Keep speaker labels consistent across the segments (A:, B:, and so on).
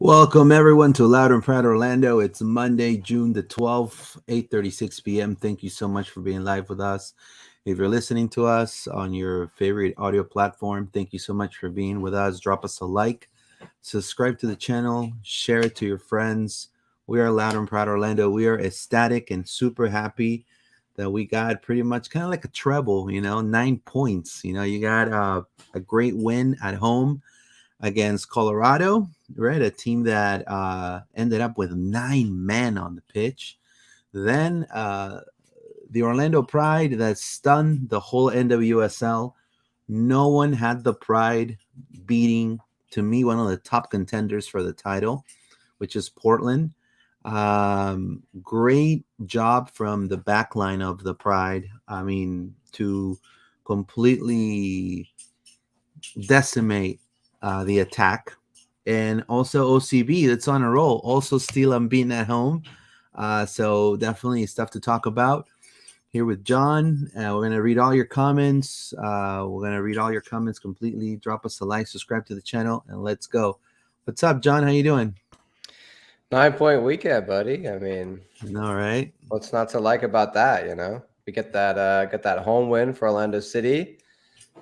A: Welcome everyone to Loud and Proud Orlando. It's Monday, June the 12th, 8:36 p.m. Thank you so much for being live with us. If you're listening to us on your favorite audio platform, thank you so much for being with us. Drop us a like, subscribe to the channel, share it to your friends. We are Loud and Proud Orlando. We are ecstatic and super happy that we got pretty much kind of like a treble, 9 points. You got a great win at home against Colorado, right? A team that ended up with 9 men on the pitch. Then the Orlando Pride that stunned the whole NWSL. No one had the Pride beating, to me, one of the top contenders for the title, which is Portland. Great job from the back line of the Pride. I mean, to completely decimate the attack. And also OCB, that's on a roll. Also still unbeaten at home. So definitely stuff to talk about here with John. We're going to read all your comments. Completely. Drop us a like, subscribe to the channel, and let's go. What's up, John? How you doing?
B: 9-point weekend, buddy. I mean,
A: All right.
B: what's not to like about that? We get that home win for Orlando City.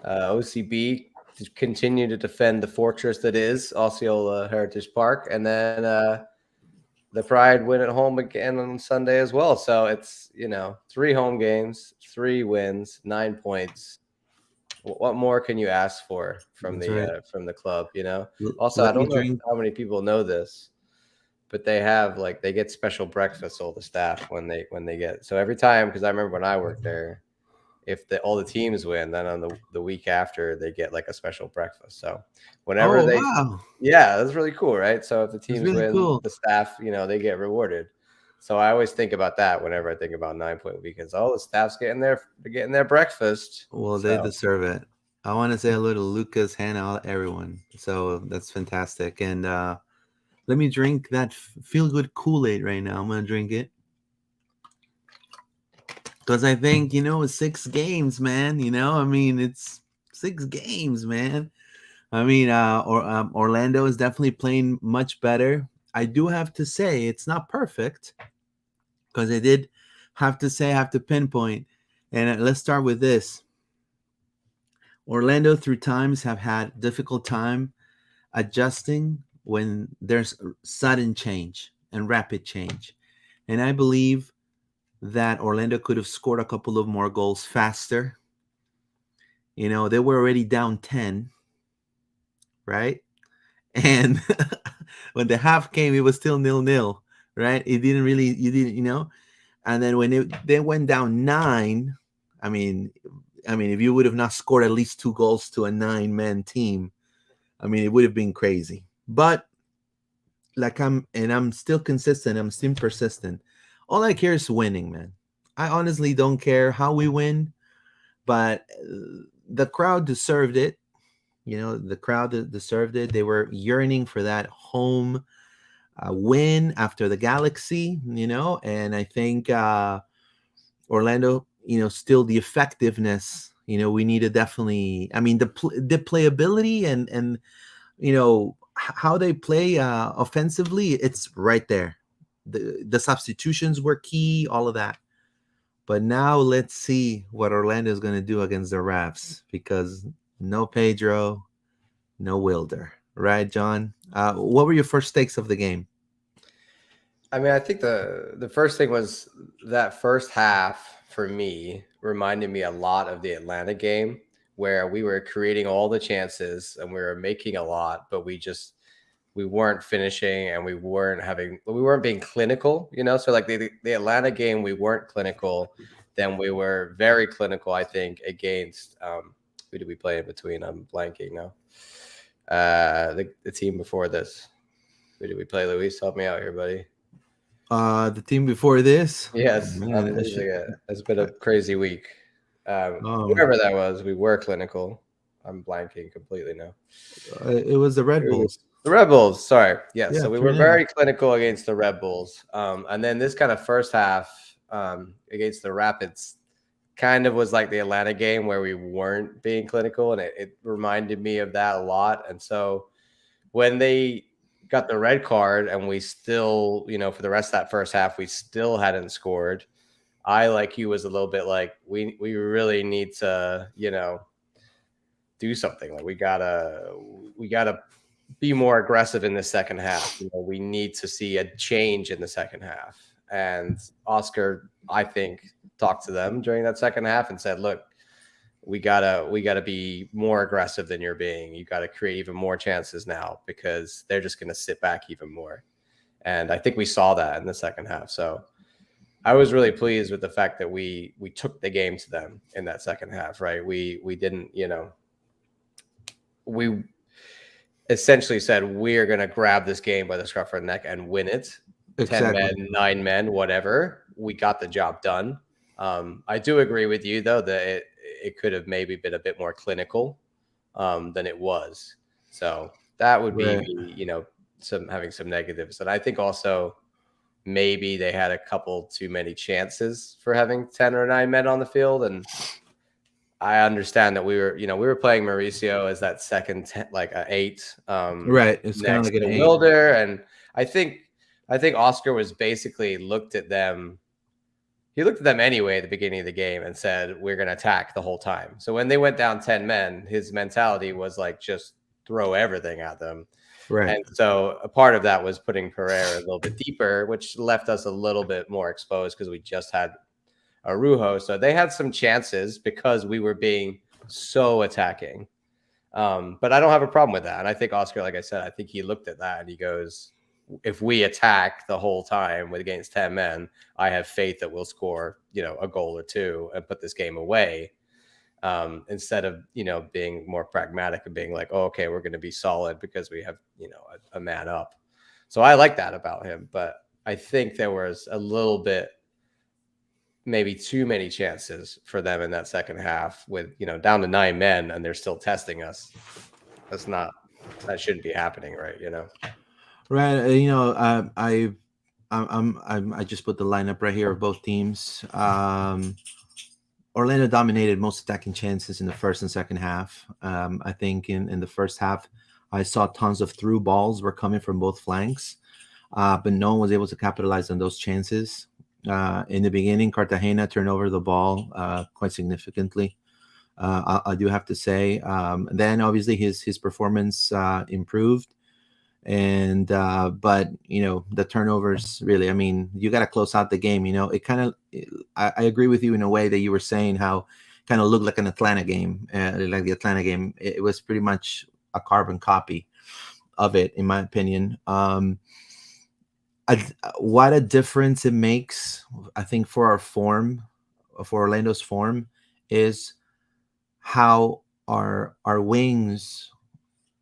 B: OCB to continue to defend the fortress that is Osceola Heritage Park, and then the Pride win at home again on Sunday as well. So it's 3 home games, 3 wins, 9 points. What more can you ask for from
A: That's right.
B: from the club? Also, I
A: Let me
B: don't know
A: drink.
B: how many people know this, but they get special breakfast, all the staff, when they get. So every time, because I remember when I worked there, if all the teams win, then on the week after they get like a special breakfast. So whenever
A: Oh,
B: they
A: wow.
B: yeah, that's really cool, right? So if the
A: That's
B: teams
A: really
B: win,
A: cool.
B: the staff, they get rewarded. So I always think about that whenever I think about 9-point weekends. Oh, the staff's they're getting their breakfast.
A: Well, they
B: So
A: deserve it. I want to say hello to Lucas, Hannah, everyone. So that's fantastic. And let me drink that feel good Kool Aid right now. I'm going to drink it. Because I think, it's 6 games, man. I mean, it's 6 games, man. I mean, Orlando is definitely playing much better. I do have to say it's not perfect because I did have to pinpoint. And let's start with this. Orlando through times have had difficult time adjusting when there's sudden change and rapid change. And I believe that Orlando could have scored a couple of more goals faster. They were already down 10, right? And when the half came, it was still 0-0, right? It didn't really, you didn't. And then when they went down 9, I mean, if you would have not scored at least 2 goals to a 9-man team, I mean, it would have been crazy. But I'm still consistent. I'm still persistent. All I care is winning, man. I honestly don't care how we win, but the crowd deserved it. The crowd deserved it. They were yearning for that home win after the Galaxy, and I think Orlando, still the effectiveness, we need to definitely, I mean, the playability and how they play offensively, it's right there. The substitutions were key, all of that. But now let's see what Orlando is going to do against the Ravs because no Pedro, no Wilder, right, John? What were your first takes of the game?
B: I mean, I think the first thing was that first half for me reminded me a lot of the Atlanta game where we were creating all the chances and we were making a lot, but we weren't finishing and we weren't being clinical, So like the Atlanta game, we weren't clinical. Then we were very clinical, I think, against who did we play in between? I'm blanking now. The team before this. Who did we play? Luis, help me out here, buddy.
A: The team before this,
B: Yes, I'm
A: man,
B: losing it. It's been a crazy week.
A: um,
B: Whoever that was, we were clinical. I'm blanking completely now.
A: it was the Red
B: It was
A: Bulls.
B: the Red Bulls. Sorry. Yeah,
A: Yeah,
B: so we
A: three
B: were
A: nil.
B: very clinical against the Red Bulls. And then this kind of first half against the Rapids kind of was like the Atlanta game where we weren't being clinical, and it reminded me of that a lot. And so when they got the red card, and we still, for the rest of that first half, we still hadn't scored. I, like you, was a little bit like, we really need to, do something. Like we gotta be more aggressive in the second half. We need to see a change in the second half. And Oscar, I think, talked to them during that second half and said, "Look, we gotta be more aggressive than you're being. You got to create even more chances now because they're just gonna sit back even more." And I think we saw that in the second half. So I was really pleased with the fact that we took the game to them in that second half. Right? We didn't, we essentially said we're going to grab this game by the scruff of the neck and win it. 10 men,
A: Exactly.
B: 9 men, whatever. We got the job done. I do agree with you, though, that it could have maybe been a bit more clinical than it was. So that would be
A: Right.
B: me, having some negatives. And I think also maybe they had a couple too many chances for having 10 or 9 men on the field. And I understand that we were playing Mauricio as that second like a 8
A: Right. It's kind of
B: next
A: like an
B: to
A: eight.
B: Wilder, and I think Oscar was basically looked at them. He looked at them anyway at the beginning of the game and said, "We're going to attack the whole time." So when they went down 10 men, his mentality was like just throw everything at them.
A: Right.
B: And so a part of that was putting Pereira a little bit deeper, which left us a little bit more exposed because we just had Arujo. So they had some chances because we were being so attacking. But I don't have a problem with that. And I think Oscar, like I said, I think he looked at that and he goes, if we attack the whole time with against 10 men, I have faith that we'll score, a goal or two and put this game away. Instead of, being more pragmatic and being like, oh, okay, we're going to be solid because we have, a man up. So I like that about him. But I think there was a little bit, maybe too many chances for them in that second half with, down to 9 men and they're still testing us. That shouldn't be happening, right?
A: Right. I just put the lineup right here of both teams. Orlando dominated most attacking chances in the first and second half. I think in the first half, I saw tons of through balls were coming from both flanks, but no one was able to capitalize on those chances. In the beginning, Cartagena turned over the ball quite significantly. I do have to say. Then obviously his performance improved, and but the turnovers really. I mean, you got to close out the game. It kind of. I agree with you in a way that you were saying how kind of looked like an Atlanta game, like the Atlanta game. It was pretty much a carbon copy of it, in my opinion. What a difference it makes, I think, for our form, for Orlando's form, is how our wings,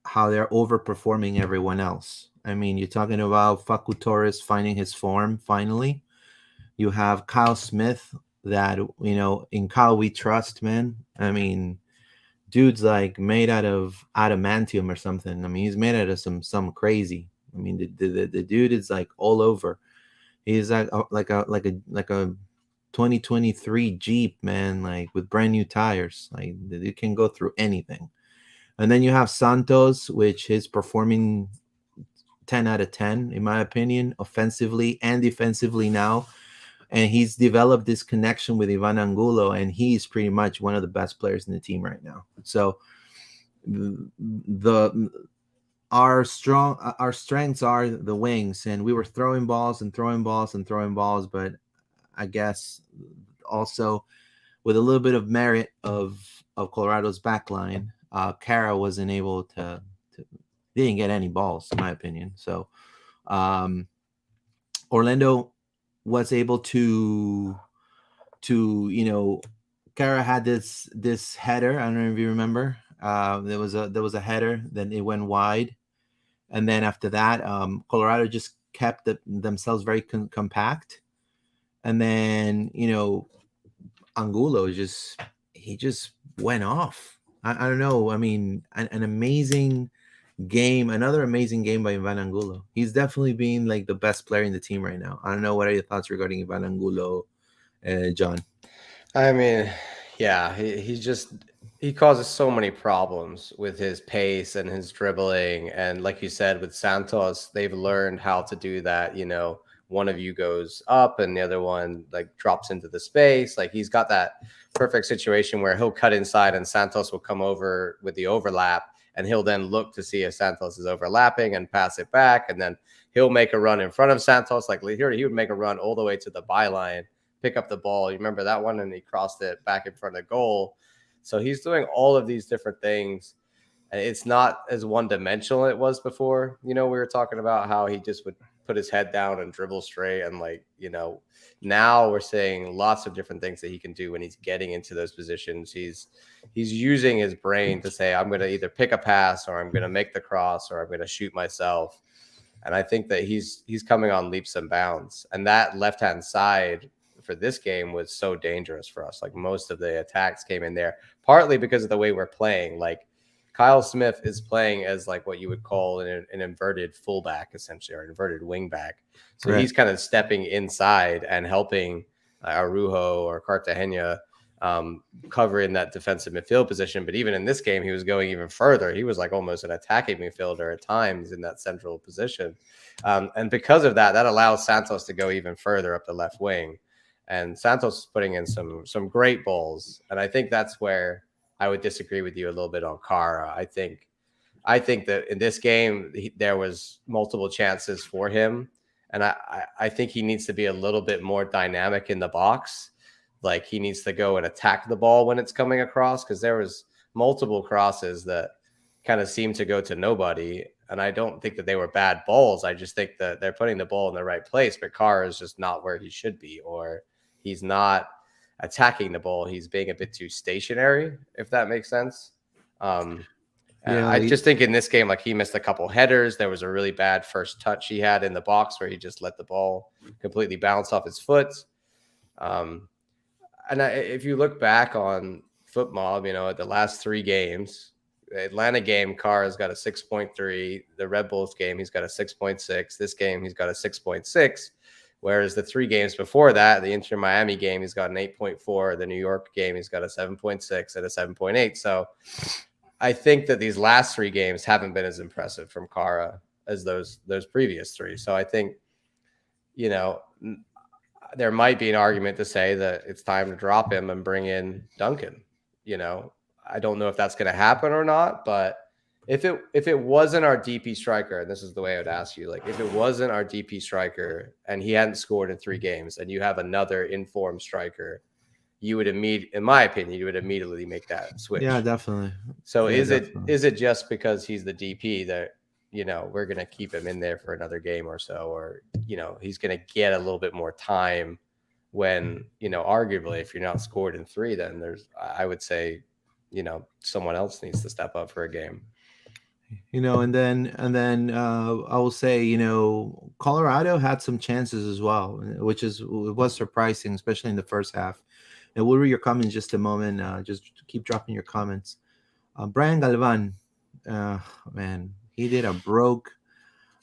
A: how they're overperforming everyone else. I mean, you're talking about Facu Torres finding his form finally. You have Kyle Smith that, in Kyle we trust, man. I mean, dude's like made out of adamantium or something. I mean, he's made out of some crazy. I mean, the dude is like all over. He's like a 2023 Jeep, man, like with brand new tires. Like it can go through anything. And then you have Santos, which is performing 10 out of 10, in my opinion, offensively and defensively now. And he's developed this connection with Ivan Angulo, and he's pretty much one of the best players in the team right now. So the our strengths are the wings, and we were throwing balls and throwing balls and throwing balls, but I guess also with a little bit of merit of Colorado's back line, Cara wasn't able to didn't get any balls, in my opinion. So Orlando was able to Cara had this header. I don't know if you remember. There was a header, then it went wide, and then after that, Colorado just kept themselves very compact, and then Angulo just went off. I don't know. I mean, an amazing game, another amazing game by Ivan Angulo. He's definitely being like the best player in the team right now. I don't know, what are your thoughts regarding Ivan Angulo, John?
B: I mean, yeah, he's just he causes so many problems with his pace and his dribbling. And like you said, with Santos, they've learned how to do that. You know, one of you goes up and the other one like drops into the space. Like he's got that perfect situation where he'll cut inside and Santos will come over with the overlap, and he'll then look to see if Santos is overlapping and pass it back. And then he'll make a run in front of Santos. Like here, he would make a run all the way to the byline, pick up the ball. You remember that one? And he crossed it back in front of goal. So he's doing all of these different things. And it's not as one dimensional it was before. You know, we were talking about how he just would put his head down and dribble straight. And like, you know, now we're seeing lots of different things that he can do when he's getting into those positions. He's using his brain to say, I'm going to either pick a pass or I'm going to make the cross or I'm going to shoot myself. And I think that he's coming on leaps and bounds. And that left hand side for this game was so dangerous for us. Like most of the attacks came in there, partly because of the way we're playing. Like Kyle Smith is playing as like what you would call an inverted fullback, essentially, or inverted wingback. So
A: Right.
B: he's kind of stepping inside and helping Arujo or Cartagena covering that defensive midfield position. But even in this game, he was going even further. He was like almost an attacking midfielder at times in that central position. And because of that, that allows Santos to go even further up the left wing. And Santos is putting in some great balls. And I think that's where I would disagree with you a little bit on Kara. I think that in this game there was multiple chances for him, and I think he needs to be a little bit more dynamic in the box. Like he needs to go and attack the ball when it's coming across, because there was multiple crosses that kind of seemed to go to nobody. And I don't think that they were bad balls. I just think that they're putting the ball in the right place, but Carr is just not where he should be, or he's not attacking the ball. He's being a bit too stationary, if that makes sense. Um,
A: Yeah.
B: I just think in this game, like he missed a couple headers. There was a really bad first touch he had in the box where he just let the ball completely bounce off his foot. Um, and if you look back on FootMob, you know, at the last three games, the Atlanta game, Carr has got a 6.3. The Red Bulls game, he's got a 6.6. This game, he's got a 6.6. Whereas the three games before that, the Inter Miami game, he's got an 8.4. The New York game, he's got a 7.6 and a 7.8. So I think that these last three games haven't been as impressive from Kara as those previous three. So I think, you know, there might be an argument to say that it's time to drop him and bring in Duncan. You know, I don't know if that's going to happen or not, but if it wasn't our DP striker, and this is the way I would ask you, like if it wasn't our DP striker and he hadn't scored in three games, and you have another informed striker, you would in my opinion, you would immediately make that
A: Yeah,
B: switch.
A: definitely.
B: So
A: Yeah,
B: is it
A: definitely.
B: is it just because he's the DP that, you know, we're going to keep him in there for another game or so, or, you know, he's going to get a little bit more time when, you know, arguably if you're not scored in three, then I would say, you know, someone else needs to step up for a game.
A: And then I will say, Colorado had some chances as well, which is it was surprising, especially in the first half. And we'll read your comments in just a moment. Just keep dropping your comments. Brian Galvan, uh, man, he did a broke.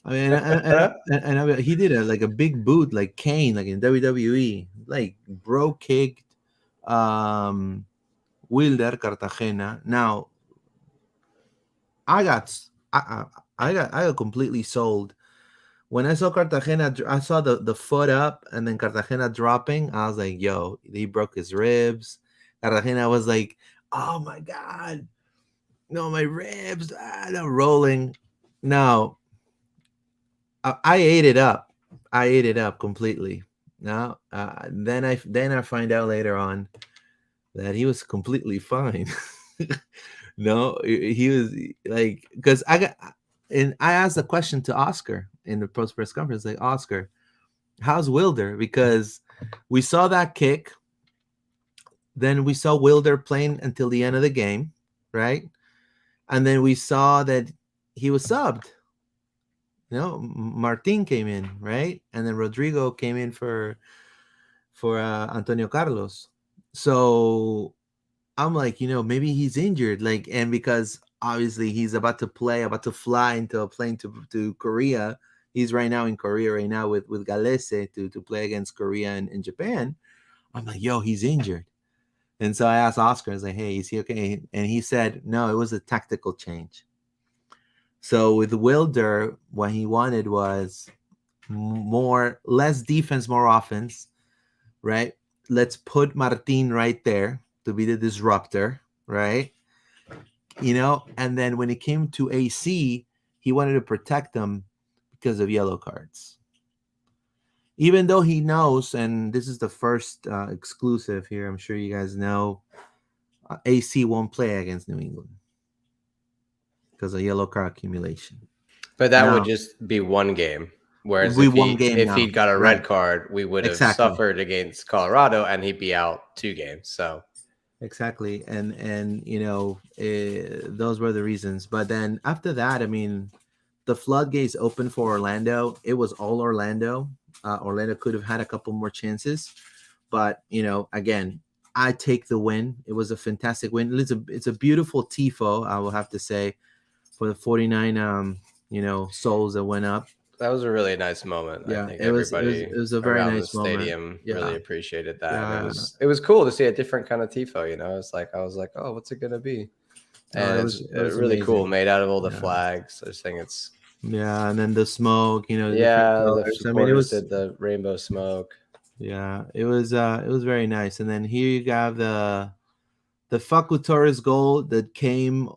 A: I mean, he did a like a big boot, like Kane, like in WWE, like broke kicked Wilder Cartagena. Now I got I got completely sold when I saw Cartagena. I saw the foot up and then Cartagena dropping. I was like, yo, he broke his ribs. Cartagena was like, oh my god, no, my ribs, they're rolling. No, I ate it up. I ate it up completely. Now, then I find out later on that he was completely fine. No, he was like, because I asked a question to Oscar in the post press conference, like, Oscar, how's Wilder? Because we saw that kick, then we saw Wilder playing until the end of the game, right? And then we saw that he was subbed. Martin came in, right? And then Rodrigo came in for Antonio Carlos. So I'm like, maybe he's injured, like, and because obviously he's about to fly into a plane to Korea. He's right now in Korea right now with Galese to play against Korea and Japan. I'm like, yo, he's injured. And so I asked Oscar, I was like, hey, is he okay? And he said, no, it was a tactical change. So with Wilder, what he wanted was less defense, more offense, right? Let's put Martin right there to be the disruptor, right? And then when it came to AC, he wanted to protect them because of yellow cards. Even though he knows, and this is the first exclusive here, I'm sure you guys know, AC won't play against New England because of yellow card accumulation.
B: But that would
A: Now,
B: just be one game. Whereas
A: we
B: if
A: one
B: he
A: game
B: if
A: now.
B: he'd got a red
A: Right.
B: card, we would have
A: Exactly.
B: suffered against Colorado, and he'd be out 2 games. So
A: Exactly. And those were the reasons. But then after that, I mean, the floodgates opened for Orlando. It was all Orlando. Orlando could have had a couple more chances, but again, I take the win. It was a fantastic win. It's a beautiful tifo, I will have to say, for the 49 souls that went up.
B: that was a really nice moment. I
A: Yeah,
B: think
A: it
B: everybody
A: was a very
B: around the
A: nice moment.
B: stadium really
A: Yeah,
B: appreciated that, and it
A: yeah.
B: was it was cool to see a different kind of tifo. It's like I was like, oh, what's it gonna be?
A: No,
B: And it's
A: it was
B: really cool,
A: amazing.
B: made out of all the
A: Yeah,
B: flags. I just think it's
A: yeah, and then the smoke, the different
B: yeah. The
A: colors. I mean, it
B: supporters
A: was
B: did the rainbow smoke.
A: yeah, it was very nice. And then here you got the Facu Torres goal that came.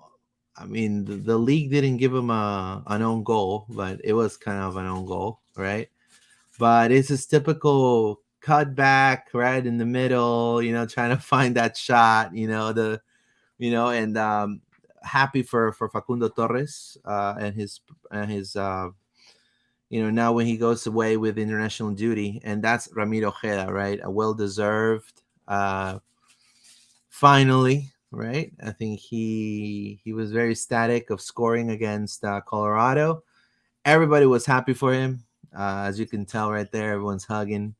A: I mean, the league didn't give him an own goal, but it was kind of an own goal, right? But it's this typical cutback right in the middle, trying to find that shot, and happy for Facundo Torres and his now when he goes away with international duty, and that's Ramiro Ojeda, right? A well deserved. Finally, right? I think he was very static of scoring against Colorado. Everybody was happy for him, as you can tell right there. Everyone's hugging.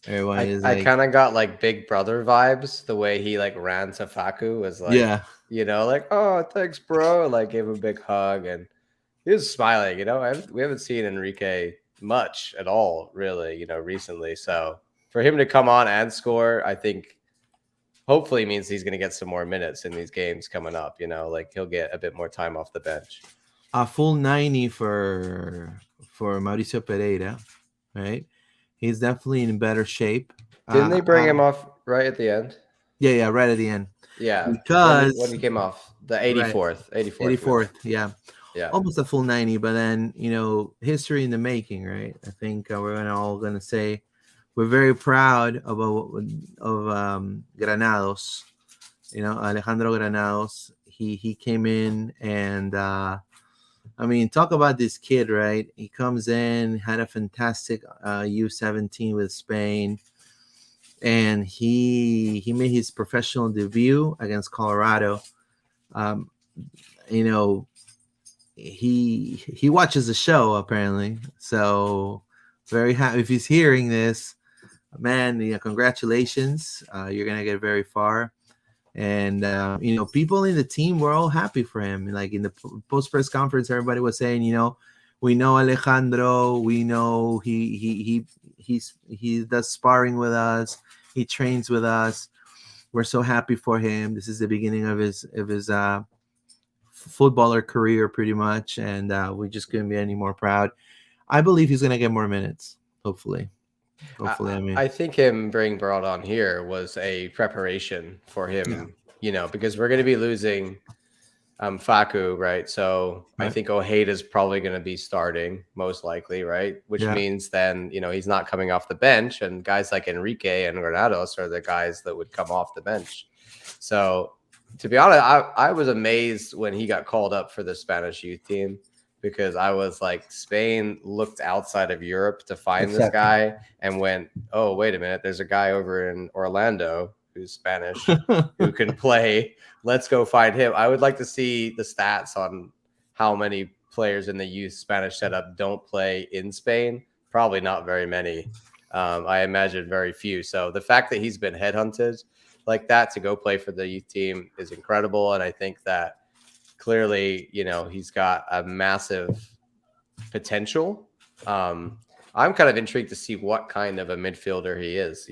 A: Everyone is
B: I
A: like,
B: kind of got like Big Brother vibes. The way he like ran to Faku was like,
A: yeah,
B: like, oh, thanks, bro. Like gave him a big hug, and he was smiling. We haven't seen Enrique much at all, really. Recently. So for him to come on and score, I think hopefully means he's going to get some more minutes in these games coming up. Like he'll get a bit more time off the bench.
A: a full 90 for Mauricio Pereira, right? He's definitely in better shape.
B: Didn't
A: Uh,
B: they bring
A: uh,
B: him off right at the end?
A: yeah, right at the end
B: Yeah. When
A: because
B: he came off the
A: right
B: 84th minute.
A: 84th, yeah,
B: Yeah.
A: almost a full 90. But then history in the making, right? I think we're all gonna say we're very proud of Granados. Alejandro Granados. He came in and I mean, talk about this kid, right? He comes in, had a fantastic U17 with Spain, and he made his professional debut against Colorado. Um, you know, he watches the show apparently, so very happy if he's hearing this, man. Congratulations, you're gonna get very far. And people in the team were all happy for him. Like in the post press conference, everybody was saying, we know Alejandro, we know he does sparring with us, he trains with us. We're so happy for him. This is the beginning of his footballer career, pretty much, and we just couldn't be any more proud. I believe he's gonna get more minutes. Hopefully,
B: I,
A: I mean,
B: I think him being brought on here was a preparation for
A: yeah,
B: him, because we're going to be losing Faku, right? So I
A: right,
B: think Ojeda's probably going to be starting, most likely, right? Which
A: yeah,
B: means then, he's not coming off the bench, and guys like Enrique and Granados are the guys that would come off the bench. So to be honest, I was amazed when he got called up for the Spanish youth team, because I was like, Spain looked outside of Europe to find this
A: exactly.
B: guy and went, oh, wait a minute, there's a guy over in Orlando who's Spanish who can play. Let's go find him. I would like to see the stats on how many players in the youth Spanish setup don't play in Spain. Probably not very many. I imagine very few. So the fact that he's been headhunted like that to go play for the youth team is incredible. And I think that clearly, he's got a massive potential. I'm kind of intrigued to see what kind of a midfielder he is.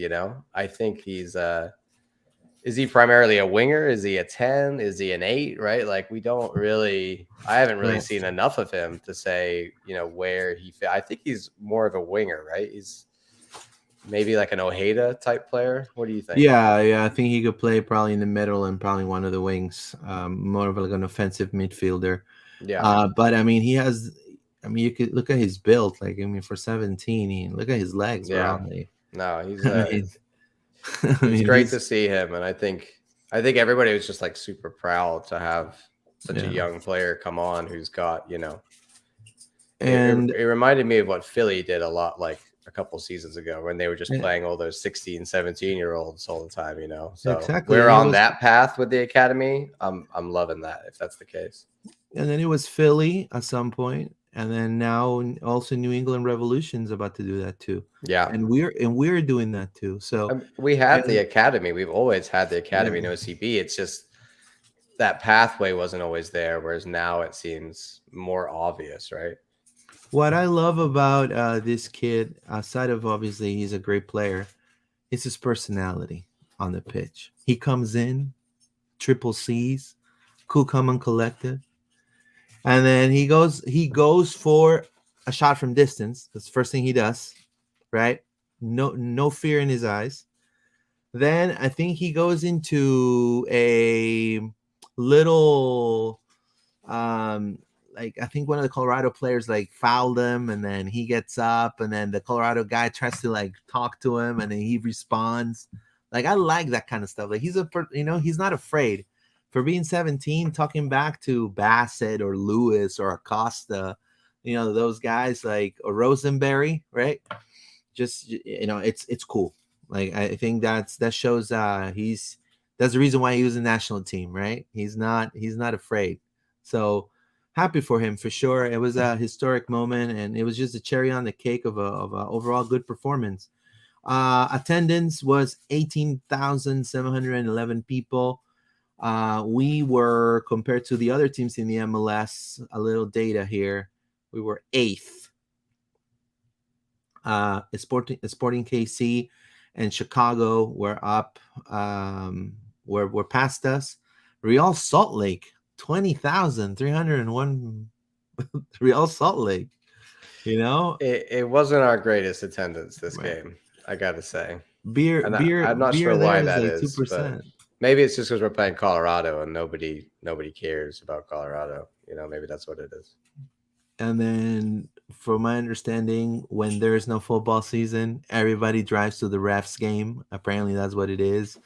B: I think he's is he primarily a winger? Is he a 10? Is he an 8? Right? Like we don't really. I haven't really
A: Right.
B: seen enough of him to say where he. I think he's more of a winger, right? He's maybe like an Ojeda type player. What do you think?
A: Yeah, yeah. I think he could play probably in the middle and probably one of the wings. More of like an offensive midfielder.
B: Yeah,
A: But I mean, he has. I mean, you could look at his build. Like, I mean, for 17, look at his legs, bro.
B: yeah. No, he's
A: I mean, I
B: it's
A: mean,
B: great to see him, and I think everybody was just like super proud to have such a
A: yeah.
B: young player come on who's got
A: And
B: it reminded me of what Philly did a lot like a couple seasons ago when they were just
A: eh,
B: playing all those 16, 17-year-olds all the time. So
A: exactly,
B: we're
A: and it
B: on
A: was,
B: that path with the academy. I'm loving that if that's the case.
A: and then it was Philly at some point, and then now also New England Revolution's about to do that too,
B: Yeah.
A: and we're doing that too. So,
B: We had the
A: and
B: academy. We've always had the
A: yeah,
B: academy in OCB. It's just that pathway wasn't always there, whereas now it seems more obvious, right?
A: what I love about this kid, outside of obviously he's a great player, is his personality on the pitch. He comes in, triple C's, cool, calm, and collected, and then he goes for a shot from distance. That's the first thing he does, right? No fear in his eyes. Then I think he goes into a little like, I think one of the Colorado players like fouled him, and then he gets up, and then the Colorado guy tries to like talk to him, and then he responds. Like, I like that kind of stuff. Like, he's not afraid for being 17, talking back to Bassett or Lewis or Acosta, those guys, like, or Rosenberry, right? Just, it's cool. Like, I think that shows that's the reason why he was in the national team, right? He's not afraid. So happy for him for sure. It was a historic moment, and it was just a cherry on the cake of a overall good performance. Attendance was 18,711 people. We were, compared to the other teams in the MLS, a little data here. We were eighth. Sporting KC and Chicago were up, were past us. Real Salt Lake, 20,301. Real Salt Lake, you know,
B: It wasn't our greatest attendance this
A: right?
B: game, I got to say.
A: Beer,
B: And
A: beer,
B: I'm not
A: beer
B: sure
A: there
B: why
A: is
B: that
A: like two
B: is, but
A: percent.
B: maybe it's just because we're playing Colorado and nobody cares about Colorado. Maybe that's what it is.
A: And then, from my understanding, when there is no football season, everybody drives to the refs game. Apparently, that's what it is.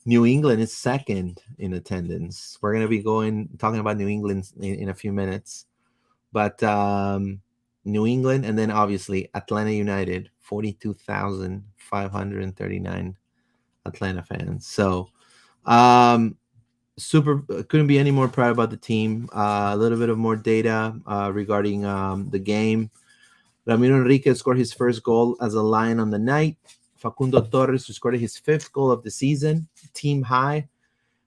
A: New England is second in attendance. We're gonna be talking about New England in a few minutes, but New England, and then obviously Atlanta United, 42,539 Atlanta fans. So, um, super, couldn't be any more proud about the team. A little bit of more data regarding the game. Ramiro Enriquez scored his first goal as a Lion on the night. Facundo Torres scored his fifth goal of the season, team high.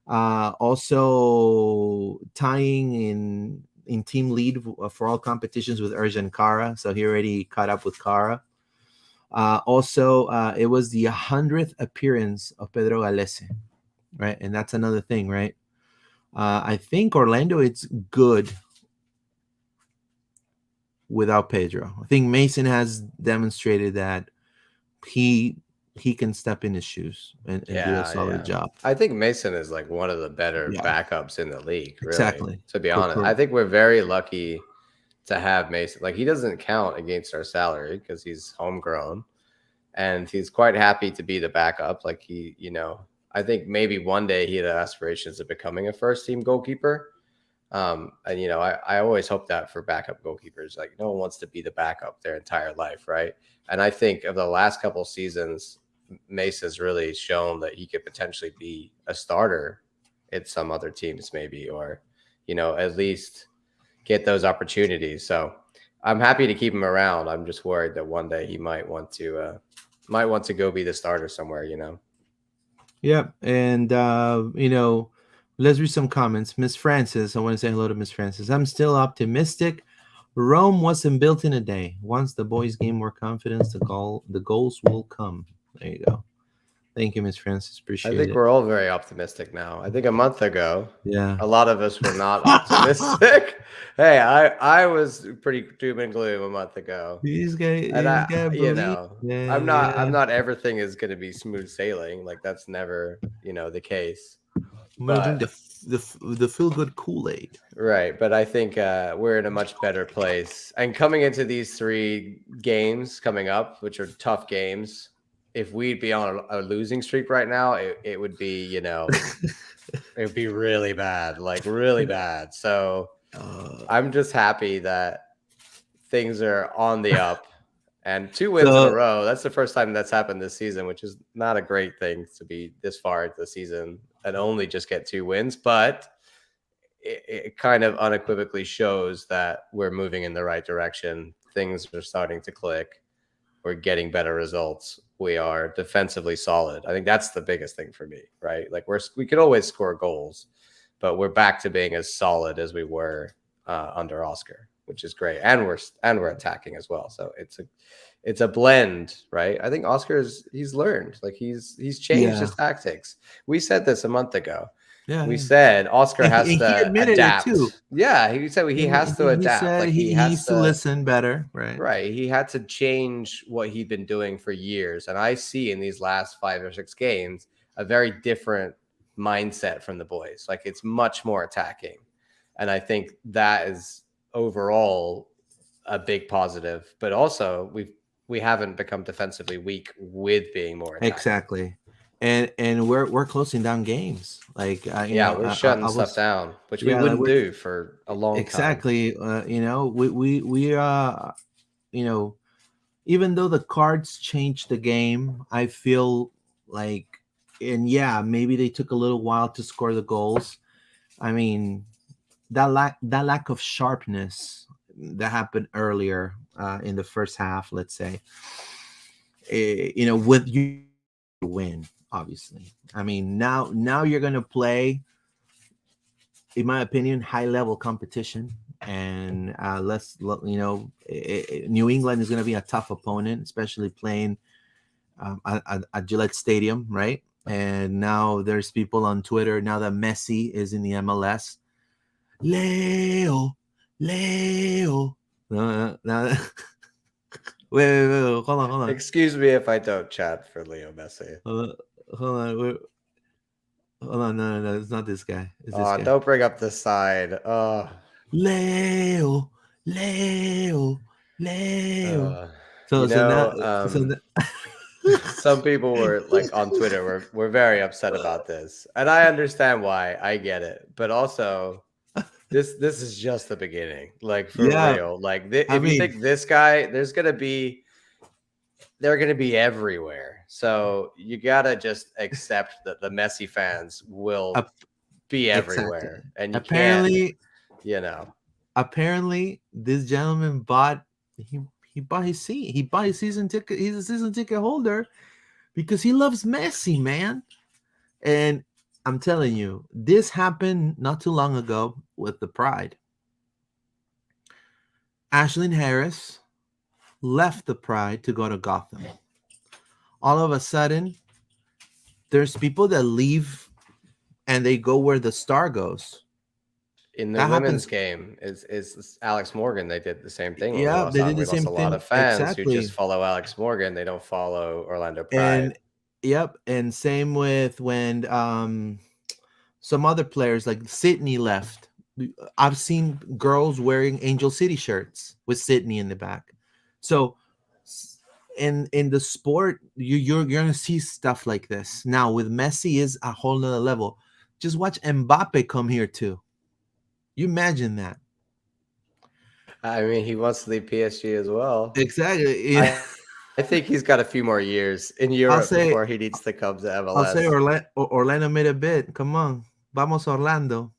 A: Also tying in team lead for all competitions with Erjan Kara, so he already caught up with Kara. Also, it was the 100th appearance of Pedro Galese, right? And that's another thing, right? I think Orlando, it's good without Pedro. I think Mason has demonstrated that he he can step in his shoes and do a
B: Yeah,
A: solid
B: yeah.
A: job.
B: I think Mason is like one of the better
A: Yeah,
B: backups in the league, really,
A: exactly.
B: to be honest. I think we're very lucky to have Mason. Like, he doesn't count against our salary because he's homegrown and he's quite happy to be the backup. Like, I think maybe one day he had aspirations of becoming a first team goalkeeper. And I always hope that for backup goalkeepers. Like, no one wants to be the backup their entire life, right? And I think of the last couple seasons, Mace has really shown that he could potentially be a starter at some other teams, maybe, or at least get those opportunities. So I'm happy to keep him around. I'm just worried that one day he might want to go be the starter somewhere.
A: Yep. And let's read some comments. Miss Francis, I want to say hello to Miss Francis. I'm still optimistic. Rome wasn't built in a day. Once the boys gain more confidence, the goals will come. There you go. Thank you, Miss Francis.
B: I
A: Appreciate
B: think
A: it.
B: we're all very optimistic now. I think a month ago,
A: Yeah.
B: a lot of us were not optimistic. Hey, I was pretty doom and gloom a month ago. And
A: You gotta believe. Yeah,
B: I'm
A: yeah.
B: not everything is going to be smooth sailing. Like that's never, the case.
A: I'm gonna drink
B: But
A: the feel good Kool Aid.
B: right, but I think we're in a much better place. And coming into these three games coming up, which are tough games, if we'd be on a losing streak right now, it would be, it would be really bad, like really bad. So
A: Uh,
B: I'm just happy that things are on the up and 2 wins in a
A: so
B: row. That's the first time that's happened this season, which is not a great thing to be this far into the season and only just get 2 wins. But it kind of unequivocally shows that we're moving in the right direction. Things are starting to click. We're getting better results. We are defensively solid. I think that's the biggest thing for me, right? Like we could always score goals, but we're back to being as solid as we were under Oscar, which is great. And we're attacking as well. So it's a blend, right? I think he's learned, like he's changed
A: yeah,
B: his tactics. We said this a month ago.
A: yeah,
B: We
A: yeah.
B: said Oscar has
A: And he
B: to
A: admitted it too.
B: adapt. Yeah, he said he has to
A: He
B: adapt.
A: said
B: Like he
A: he
B: has
A: needs to
B: to.
A: listen better, right?
B: Right. He had to change what he'd been doing for years. And I see in these last 5 or 6 games a very different mindset from the boys. Like it's much more attacking. And I think that is overall a big positive. But also we haven't become defensively weak with being more attacking.
A: Exactly. And we're closing down games. Like
B: Yeah, we're shutting
A: I
B: stuff
A: was
B: down, which we
A: yeah, like
B: wouldn't
A: we're
B: do for a long time.
A: exactly. We you know even though the cards changed the game, I feel like, and yeah, maybe they took a little while to score the goals. I mean, that lack of sharpness that happened earlier in the first half, let's say, with you win, obviously. I mean, now you're gonna play, in my opinion, high level competition, and New England is gonna be a tough opponent, especially playing at Gillette Stadium, right? And now there's people on Twitter now that Messi is in the MLS. Leo, Leo. No. Wait, hold on,
B: Excuse me if I don't chat for Leo Messi.
A: hold on, hold on, hold on. No, it's not this guy. It's this
B: Oh,
A: guy.
B: don't bring up the side.
A: Leo, Leo, Leo.
B: Uh,
A: So,
B: you
A: so now,
B: know,
A: so
B: um,
A: now,
B: some people were like on Twitter were very upset about this, and I understand why. I get it, but also this is just the beginning. Like for
A: yeah.
B: real. Like
A: I
B: if you
A: mean,
B: think this guy, they're gonna be everywhere. So you gotta just accept that the Messi fans will
A: ap-
B: be
A: exactly.
B: everywhere, and you can't,
A: Apparently,
B: you know.
A: apparently, this gentleman bought he he bought his seat. He bought his season ticket. He's a season ticket holder because he loves Messi, man. And I'm telling you, this happened not too long ago with the Pride. Ashlyn Harris left the Pride to go to Gotham. All of a sudden, there's people that leave and they go where the star goes.
B: In the
A: That
B: women's
A: happens.
B: game is Alex Morgan. They did the same thing when we
A: Yeah,
B: lost
A: they
B: out.
A: did the
B: We lost
A: same
B: a lot
A: thing
B: of fans who just
A: exactly.
B: follow Alex Morgan. They don't follow Orlando Pride.
A: And yep, and same with when some other players like Sydney left. I've seen girls wearing Angel City shirts with Sydney in the back. So in the sport, you're gonna see stuff like this. Now with Messi is a whole nother level. Just watch Mbappe come here too. You imagine that.
B: I mean, he wants to leave PSG as well.
A: Exactly.
B: I
A: Yeah.
B: think he's got a few more years in Europe before
A: I'll
B: he needs
A: say
B: to come to MLS.
A: I'll say Orlando made a bid. Come on. Vamos Orlando.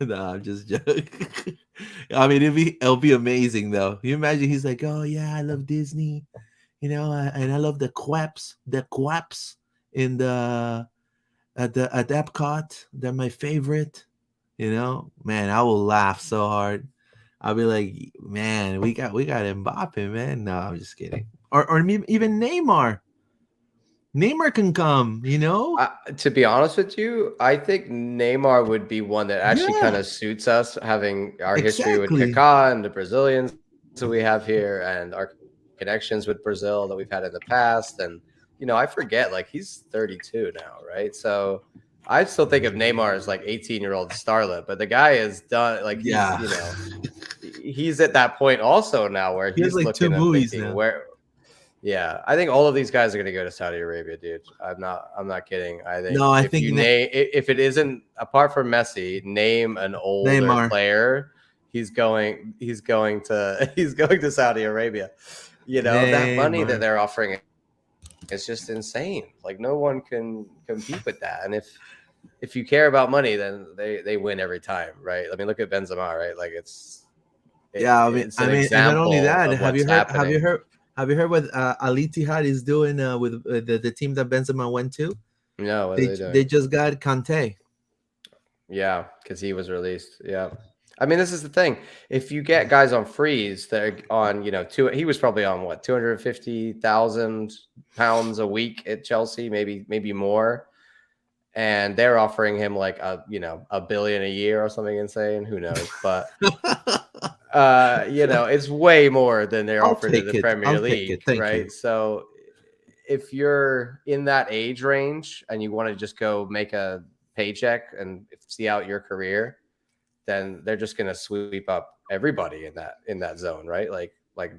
A: No, I'm just joking. I mean, it'll be amazing though. You imagine he's like, oh yeah, I love Disney, and I love the quaps in the at Epcot. They're my favorite. Man, I will laugh so hard. I'll be like, man, we got Mbappe, man. No, I'm just kidding. Or even Neymar. Neymar can come, you know?
B: To be honest with you, I think Neymar would be one that actually kind
A: Yeah,
B: of suits us, having our history with
A: exactly.
B: Kaká and the Brazilians that we have here, and our connections with Brazil that we've had in the past. And I forget, like, he's 32 now, right? So I still think of Neymar as like 18-year-old starlet, but the guy is done. Like
A: Yeah.
B: he's at that point also now where
A: He has
B: he's
A: like two
B: looking and
A: movies
B: thinking,
A: now.
B: where yeah, I think all of these guys are going to go to Saudi Arabia, dude. I'm not kidding. I think
A: No, I
B: if
A: think
B: you name, if it isn't apart from Messi, name an older
A: Neymar.
B: player. He's going to he's going to Saudi Arabia. That money that
A: Neymar.
B: they're offering is just insane. Like no one can compete with that. And if you care about money, then they win every time, right? I mean, look at Benzema, right? Like
A: Yeah,
B: it's an
A: and not only
B: example of
A: that,
B: what's happening.
A: have you heard what Al Ittihad is doing with the team that Benzema went to?
B: No, what are
A: They
B: they doing?
A: they just got Kante.
B: Yeah, because he was released. Yeah. I mean, this is the thing. If you get guys on freeze that are on, he was probably on what, 250,000 pounds a week at Chelsea, maybe more. And they're offering him like a billion a year or something insane. Who knows? But it's way more than they're
A: I'll
B: offered in
A: take
B: the
A: it.
B: Premier
A: I'll take
B: League,
A: it. Thank you.
B: right? So if you're in that age range and you want to just go make a paycheck and see out your career, then they're just going to sweep up everybody in that zone, right? Like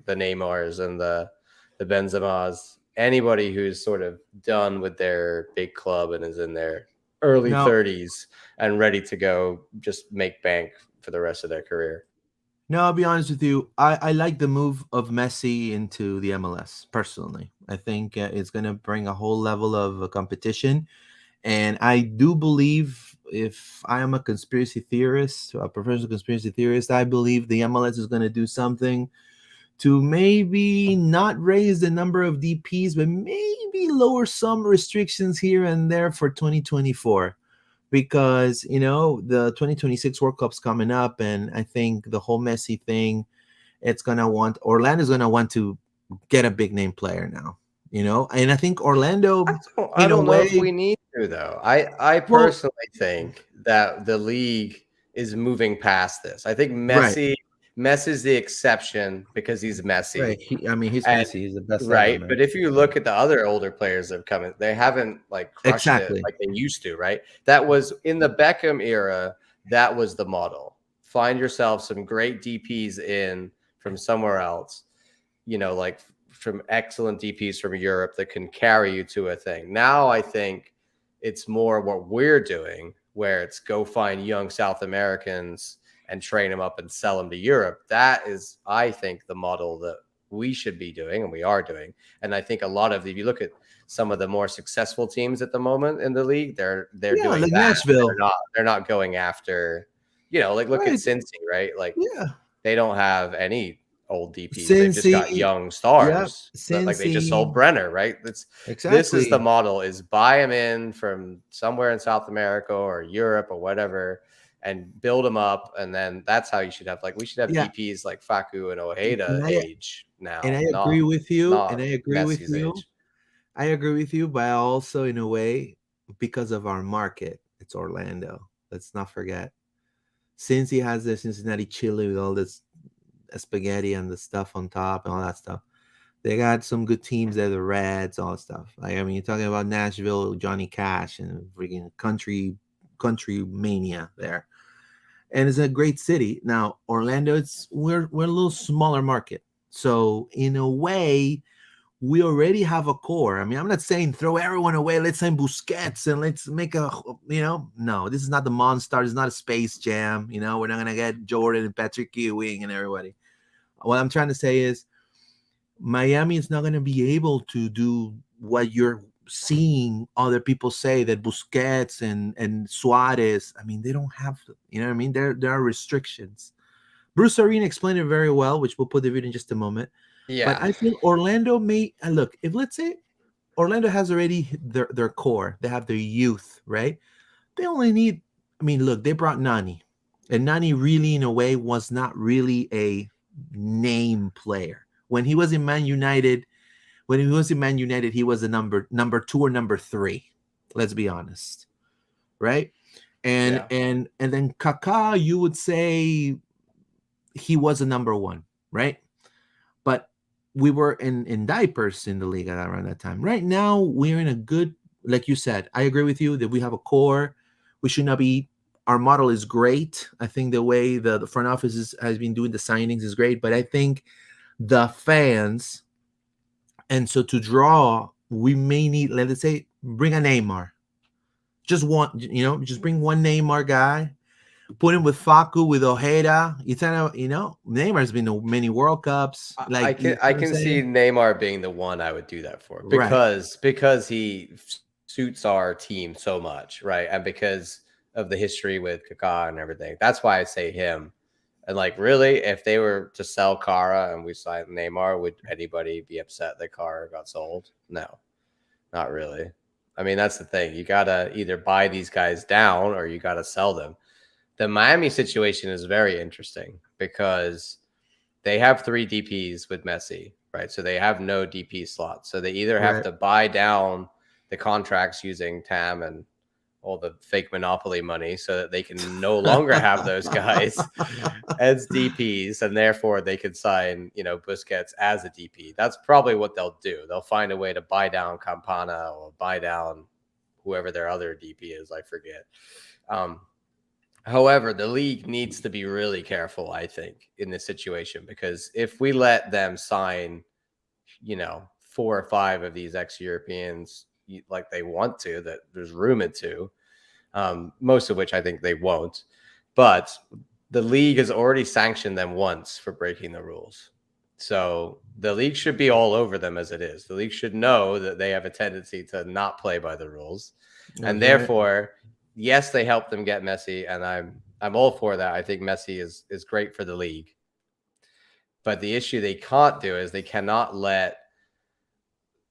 B: the Neymars and the Benzemas, anybody who's sort of done with their big club and is in their early
A: Now,
B: 30s and ready to go just make bank for the rest of their career.
A: no, I'll be honest with you. I like the move of Messi into the MLS personally. I think it's going to bring a whole level of competition. And I do believe, if I am a conspiracy theorist, a professional conspiracy theorist, I believe the MLS is going to do something to maybe not raise the number of DPs, but maybe lower some restrictions here and there for 2024. Because, the 2026 World Cup's coming up, and I think the whole Messi thing, Orlando's going to want to get a big name player now, and I think
B: I
A: Orlando,
B: don't, I
A: in a
B: don't know if
A: way,
B: we need to though. I
A: well,
B: personally think that the league is moving past this. I think
A: right.
B: Messi's the exception because he's Messi.
A: Right. I mean, he's
B: And
A: Messi. He's the best ever,
B: right,
A: man.
B: but if you look at the other older players that have come in, they haven't like crushed it
A: Exactly.
B: like they used to, right? That was in the Beckham era, that was the model. Find yourself some great DPs in from somewhere else, like from excellent DPs from Europe that can carry you to a thing. Now I think it's more what we're doing, where it's go find young South Americans and train them up and sell them to Europe. That is, I think, the model that we should be doing and we are doing. And I think a lot of, if you look at some of the more successful teams at the moment in the league, they're
A: Yeah,
B: doing
A: like
B: that.
A: Nashville.
B: They're not going after, like look at
A: Right.
B: Cincy, right? Like
A: Yeah.
B: they don't have any old DPs. They've just got
A: Cincy.
B: young
A: Yeah.
B: stars. Like they just sold
A: Cincy.
B: Brenner, right? This is the
A: Exactly.
B: model: is buy them in from somewhere in South America or Europe or whatever, and build them up, and then that's how you should have. Like we should have
A: Yeah.
B: DPs like Faku and
A: And
B: Ojeda
A: I
B: age
A: and
B: now,
A: I
B: not
A: agree with you.
B: not
A: And I agree with
B: Messi's
A: you.
B: age.
A: I agree with you, but also in a way, because of our market, it's Orlando. Let's not forget. Cincy has the Cincinnati chili with all this spaghetti and the stuff on top and all that stuff. They got some good teams there, the Reds, all that stuff. Like, I mean, you're talking about Nashville, Johnny Cash, and freaking country mania there. And it's a great city. Now, Orlando, we're a little smaller market. So in a way, we already have a core. I mean, I'm not saying throw everyone away. Let's sign Busquets and let's make no, this is not the Monster. It's not a Space Jam. We're not gonna get Jordan and Patrick Ewing and everybody. What I'm trying to say is Miami is not going to be able to do what you're seeing other people say, that Busquets and Suarez. I mean, they don't have, what I mean? There are restrictions. Bruce Arena explained it very well, which we'll put the video in just a moment. But
B: Yeah,
A: I feel Orlando may look, if let's say Orlando has already their core, they have their youth, right? They only need, I mean, look, they brought Nani. And Nani really, in a way, was not really a name player. When he was in Man United, when he was in Man United, he was a number two or number three. Let's be honest, right? And
B: Yeah.
A: and then Kaká, you would say he was a number one, right? But we were in diapers in the league around that time. Right now, we're in a good, like you said, I agree with you that we have a core. We should not be. Our model is great. I think the way the front office has been doing the signings is great, but I think the fans, and so to draw, we may need, let's say, bring a Neymar. Just one, just bring one Neymar guy, put him with Facu, with Ojeda. Neymar's been to many World Cups.
B: I
A: Like,
B: can
A: you know
B: I
A: what I'm
B: can see
A: saying?
B: Neymar being the one I would do that for,
A: Right,
B: because he suits our team so much, right? And because of the history with Kaká and everything. That's why I say him. And like, really, if they were to sell Kara and we signed Neymar, would anybody be upset that Kara got sold? No, not really. I mean, that's the thing. You gotta either buy these guys down or you gotta sell them. The Miami situation is very interesting because they have three DPs with Messi, right? So they have no DP slots. So they either have
A: right.
B: to buy down the contracts using TAM and all the fake monopoly money so that they can no longer have those guys as DPs, and therefore they could sign, Busquets as a DP. That's probably what they'll do. They'll find a way to buy down Campana or buy down whoever their other DP is. I forget. Um, However, the league needs to be really careful, I think, in this situation, because if we let them sign, 4 or 5 of these ex-Europeans like they want to, that there's rumored to, most of which I think they won't, but the league has already sanctioned them once for breaking the rules. So the league should be all over them as it is. The league should know that they have a tendency to not play by the rules. And
A: That's right.
B: therefore, yes, they helped them get Messi, and I'm all for that. I think Messi is great for the league. But the issue they can't do is they cannot let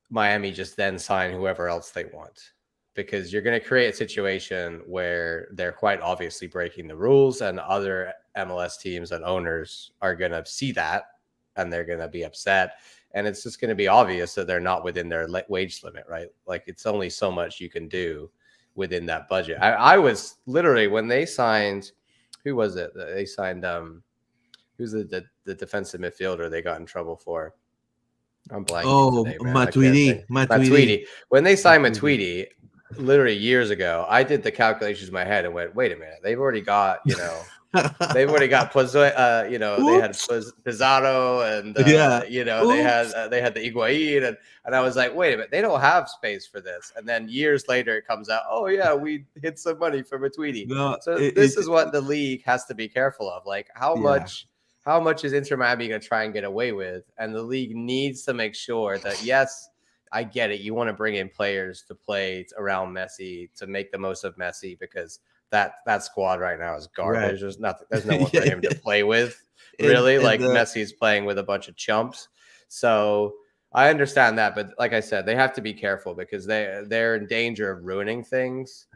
B: Miami just then sign whoever else they want, because you're going to create a situation where they're quite obviously breaking the rules, and other MLS teams and owners are going to see that and they're going to be upset. And it's just going to be obvious that they're not within their wage limit, right? Like, it's only so much you can do within that budget. I was literally, when they signed, who was it? They signed, who's the defensive midfielder they got in trouble for? I'm blanking
A: Oh,
B: today, man. I can't think.
A: Matuidi.
B: Matuidi. When they signed
A: Matuidi.
B: Matuidi, literally years ago, I did the calculations in my head and went, "Wait a minute, they've already got, they've already got they had
A: Oops.
B: Pizarro, and
A: Yeah.
B: they
A: Oops.
B: had the Higuain, and I was like, wait a minute, they don't have space for this. And then years later, it comes out, oh yeah, we hid some money for Matuidi.
A: No,
B: So this is what the league has to be careful of, like
A: yeah.
B: how much is Inter Miami going to try and get away with? And the league needs to make sure that, yes, I get it. You want to bring in players to play around Messi, to make the most of Messi, because that squad right now is
A: Right.
B: garbage. There's nothing. There's no one for
A: Yeah.
B: him to play with,
A: And
B: really.
A: and
B: Like,
A: the
B: Messi's playing with a bunch of chumps. So I understand that, but like I said, they have to be careful because they're in danger of ruining things,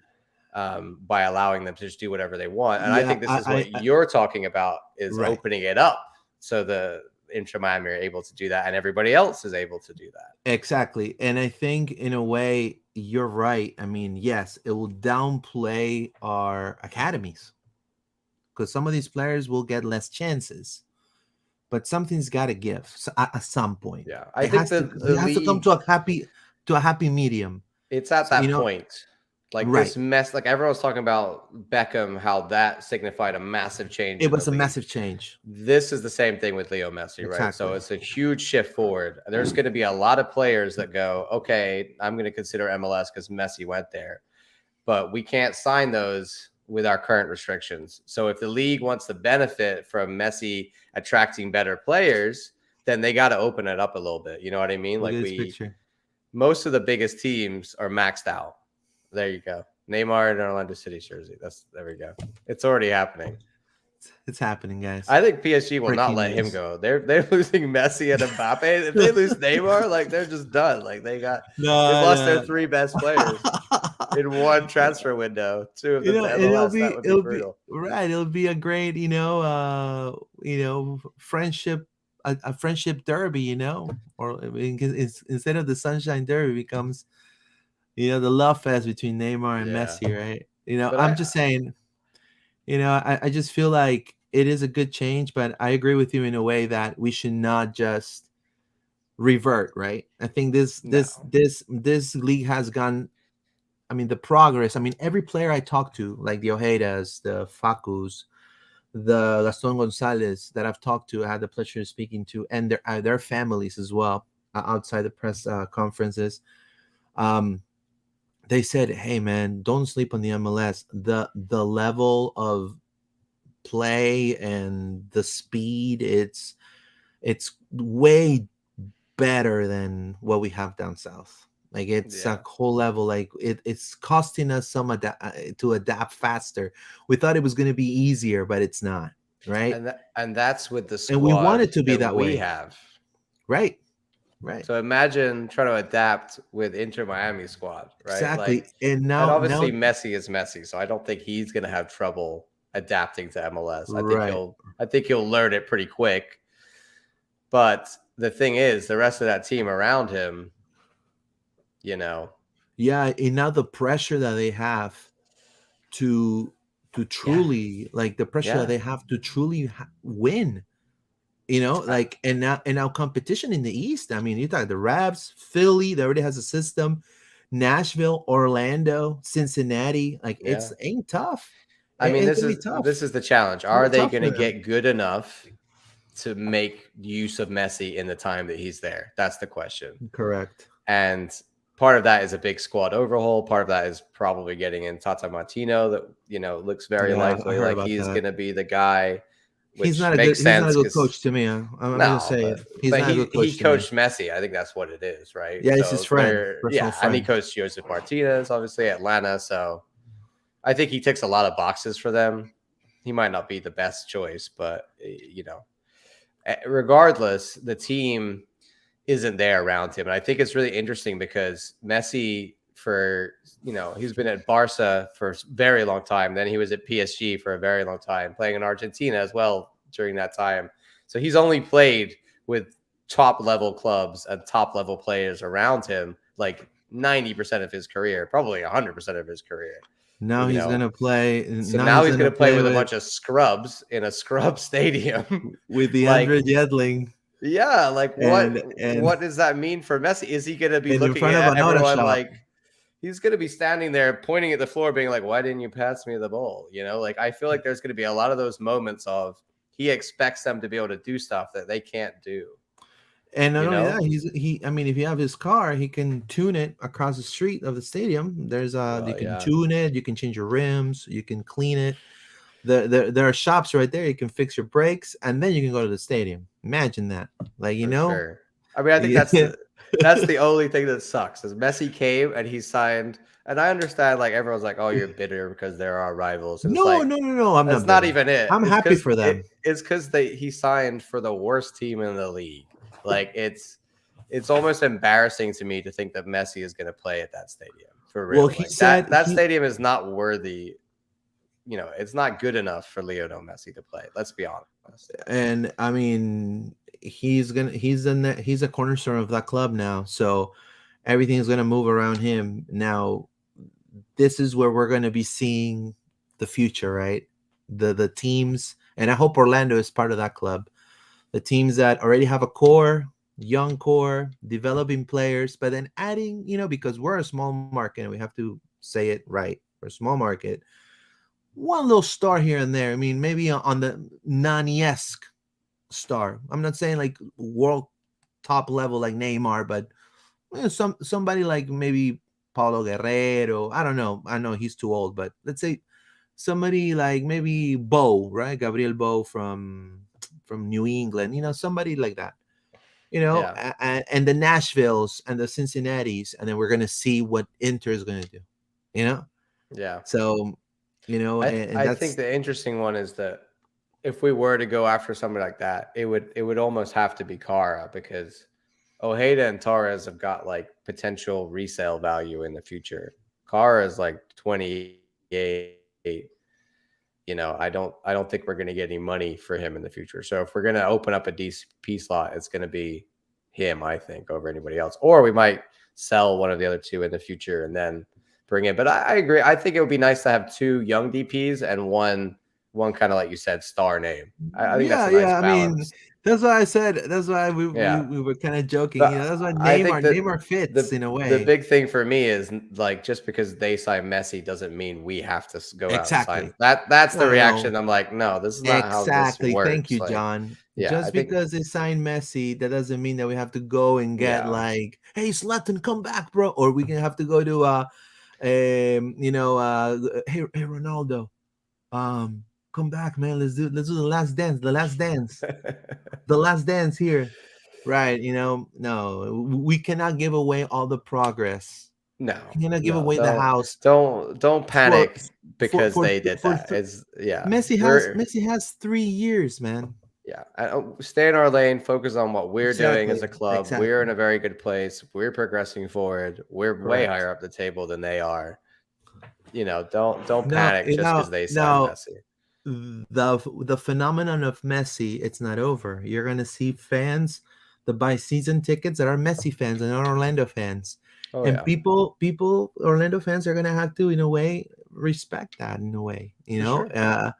B: by allowing them to just do whatever they want. And I
A: yeah,
B: think this is what
A: I
B: you're talking about, is
A: right.
B: opening it up so the Inter Miami are able to do that, and everybody else is able to do that.
A: Exactly. And I think in a way you're right. I mean, yes, it will downplay our academies because some of these players will get less chances. But something's got to give at some point.
B: Yeah, I
A: It
B: think
A: has to
B: the
A: it has to come
B: league,
A: to a happy medium.
B: it's at
A: So,
B: that point. Like,
A: right.
B: this mess, like everyone's talking about Beckham, how that signified a massive change
A: It
B: in the
A: was a
B: league.
A: massive change.
B: This is the same thing with Leo Messi, right? So
A: Exactly.
B: it's a huge shift forward. There's going to be a lot of players that go, okay, I'm going to consider MLS because Messi went there, but we can't sign those with our current restrictions. So if the league wants to benefit from Messi attracting better players, then they got to open it up a little bit. You know what I mean?
A: Look at
B: Like,
A: this picture.
B: most of the biggest teams are maxed out. There you go. Neymar in Orlando City jersey. There we go. It's already happening.
A: It's happening, guys.
B: I think PSG will not
A: Breaking
B: let him
A: news.
B: go. They're losing Messi and Mbappe. If they lose Neymar, like, they're just done. Like, they've
A: No,
B: lost their
A: no.
B: 3 best players in one transfer window. 2 of them to
A: And
B: MLS. That would be
A: it'll be
B: brutal.
A: right. It'll be a great, friendship a friendship derby, or I mean, instead of the Sunshine Derby becomes the love fest between Neymar and
B: Yeah.
A: Messi, right?
B: But
A: I'm just saying, I just feel like it is a good change, but I agree with you in a way that we should not just revert, right? I think
B: no.
A: this league has gone. I mean, the progress. I mean, every player I talk to, like the Ojedas, the Facus, the Gaston Gonzalez that I've talked to, I had the pleasure of speaking to, and their families as well, outside the press conferences. Um, they said, "Hey, man, don't sleep on the MLS. The level of play and the speed, it's way better than what we have down south. Like it's a
B: Yeah.
A: whole level. Like it's costing us to adapt faster. We thought it was going to be easier, but it's not, right?
B: And that's with the
A: And we want
B: squad
A: it to be
B: that
A: that
B: we
A: way,
B: have.
A: right? Right.
B: So imagine trying to adapt with Inter Miami squad, right? Like,
A: Exactly. And
B: and
A: now,
B: obviously Messi is Messi, so I don't think he's going to have trouble adapting to MLS.
A: right?
B: I think he'll learn it pretty quick. But the thing is, the rest of that team around him, you know,
A: Yeah. And now the pressure that they have to
B: yeah,
A: truly, like the pressure that
B: yeah,
A: they have to truly win,
B: I,
A: like, and now competition in the East. I mean, you talk the Rabs, Philly, that already has a system, Nashville, Orlando, Cincinnati. Like
B: yeah.
A: it's ain't tough.
B: I mean,
A: It's gonna be
B: this
A: tough.
B: is the challenge. Are
A: More
B: they
A: tough
B: going to
A: for them.
B: get good enough to make use of Messi in the time that he's there? That's the question.
A: Correct.
B: And part of that is a big squad overhaul. Part of that is probably getting in Tata Martino that, looks very
A: Yeah, I
B: likely
A: heard
B: like
A: about
B: he's
A: that.
B: going to be the guy,
A: He's
B: which
A: not a good.
B: makes
A: He's not a
B: sense
A: good
B: because
A: coach to me. I'm gonna
B: no,
A: say it. He's
B: but
A: not a good
B: he
A: coach to me.
B: coached Messi. I think that's what it is, right?
A: Yeah, he's his
B: So
A: friend, personal
B: and he
A: friend.
B: coached Joseph Martinez, obviously Atlanta. So I think he ticks a lot of boxes for them. He might not be the best choice, but regardless, the team isn't there around him. And I think it's really interesting because Messi, he's been at Barca for a very long time. Then he was at PSG for a very long time, playing in Argentina as well during that time. So he's only played with top level clubs and top level players around him like 90% of his career, probably 100% of his career,
A: Now
B: you
A: he's
B: know.
A: gonna play.
B: So
A: Now
B: now
A: he's
B: he's
A: gonna
B: going to play
A: play
B: with a bunch of scrubs in a scrub stadium.
A: with the
B: Like,
A: Andre Yedling,
B: yeah, like
A: and
B: what does that mean for Messi? Is he going to be
A: and in
B: looking
A: front of
B: at
A: an auto
B: everyone
A: shop.
B: like he's going to be standing there pointing at the floor being like, "Why didn't you pass me the ball?" Like I feel like there's going to be a lot of those moments of he expects them to be able to do stuff that they can't do,
A: And not
B: you
A: only that,
B: know?
A: he. I mean, if you have his car, he can tune it across the street of the stadium. You
B: Well,
A: can
B: yeah.
A: tune it. You can change your rims. You can clean it. There are shops right there. You can fix your brakes, and then you can go to the stadium. Imagine that. Like
B: For sure. I mean, I think
A: yeah.
B: that's the only thing that sucks. Is Messi came and he signed, and I understand like everyone's like, "Oh, you're bitter because there are rivals," and it's
A: No,
B: like
A: no, no, no. I'm
B: that's
A: not
B: not
A: bitter.
B: even it.
A: I'm happy for them.
B: It's because he signed for the worst team in the league. Like it's almost embarrassing to me to think that Messi is going to play at that stadium for
A: Well,
B: real.
A: he
B: Like
A: said
B: that
A: he
B: stadium is not worthy. It's not good enough for Lionel Messi to play. Let's be honest.
A: and I mean he's a cornerstone of that club now. So everything's gonna move around him. Now this is where we're gonna be seeing the future, right? The teams, and I hope Orlando is part of that club. The teams that already have a core, young core, developing players, but then adding, because we're a small market and we have to say it right. We're a small market. One little star here and there. I mean, maybe on the Nani-esque star. I'm not saying like world top level like Neymar, but somebody like maybe Paulo Guerrero. I don't know. I know he's too old, but let's say somebody like maybe Bo, right? Gabriel Bo from New England. Somebody like that.
B: Yeah.
A: And the Nashvilles and the Cincinnatis, and then we're gonna see what Inter is gonna do. You know,
B: Yeah.
A: so and
B: I think
A: that's
B: the interesting one is that if we were to go after somebody like that, it would almost have to be Kara because Ojeda and Torres have got like potential resale value in the future. Kara is like 28. I don't think we're going to get any money for him in the future. So if we're going to open up a DCP slot, it's going to be him, I think, over anybody else. Or we might sell one of the other two in the future and then bring in. But I agree. I think it would be nice to have two young DPs and one kind of like you said, star name. I think that's
A: Yeah,
B: a nice
A: yeah. I mean,
B: balance.
A: that's why I said. That's why
B: Yeah.
A: we were kind of joking.
B: But
A: You know, that's why
B: I think that
A: Neymar fits in a
B: the
A: way.
B: big thing for me is like just because they sign Messi doesn't mean we have to go out and sign
A: Exactly.
B: that. That's the
A: No, no.
B: reaction. I'm like, no, this is not how this
A: Exactly. Thank
B: works.
A: you,
B: Like,
A: John.
B: yeah, I
A: Just
B: think,
A: because they signed Messi, that doesn't mean that we have to go and get
B: yeah,
A: like, hey, Zlatan, come back, bro. Or we can have to go to hey Ronaldo, um, come back, man. Let's do the last dance. The last dance. The last dance here. Right, no, we cannot give away all the progress.
B: no,
A: We cannot give
B: no,
A: away the house
B: don't
A: for
B: panic
A: for
B: because
A: for
B: they did
A: for
B: that.
A: th-
B: It's yeah, we're
A: Messi has 3 years, man.
B: yeah, stay in our lane, focus on what we're doing as
A: Exactly,
B: a club. We're in
A: exactly.
B: a very good place. We're progressing forward. We're way
A: Correct.
B: higher up the table than they are. Don't
A: No,
B: panic just because they signed
A: no.
B: Messi.
A: The phenomenon of Messi, it's not over. You're gonna see fans that buy season tickets that are Messi fans and not Orlando fans,
B: Oh
A: and
B: yeah,
A: people Orlando fans are gonna have to, in a way, respect that in a way,
B: for sure.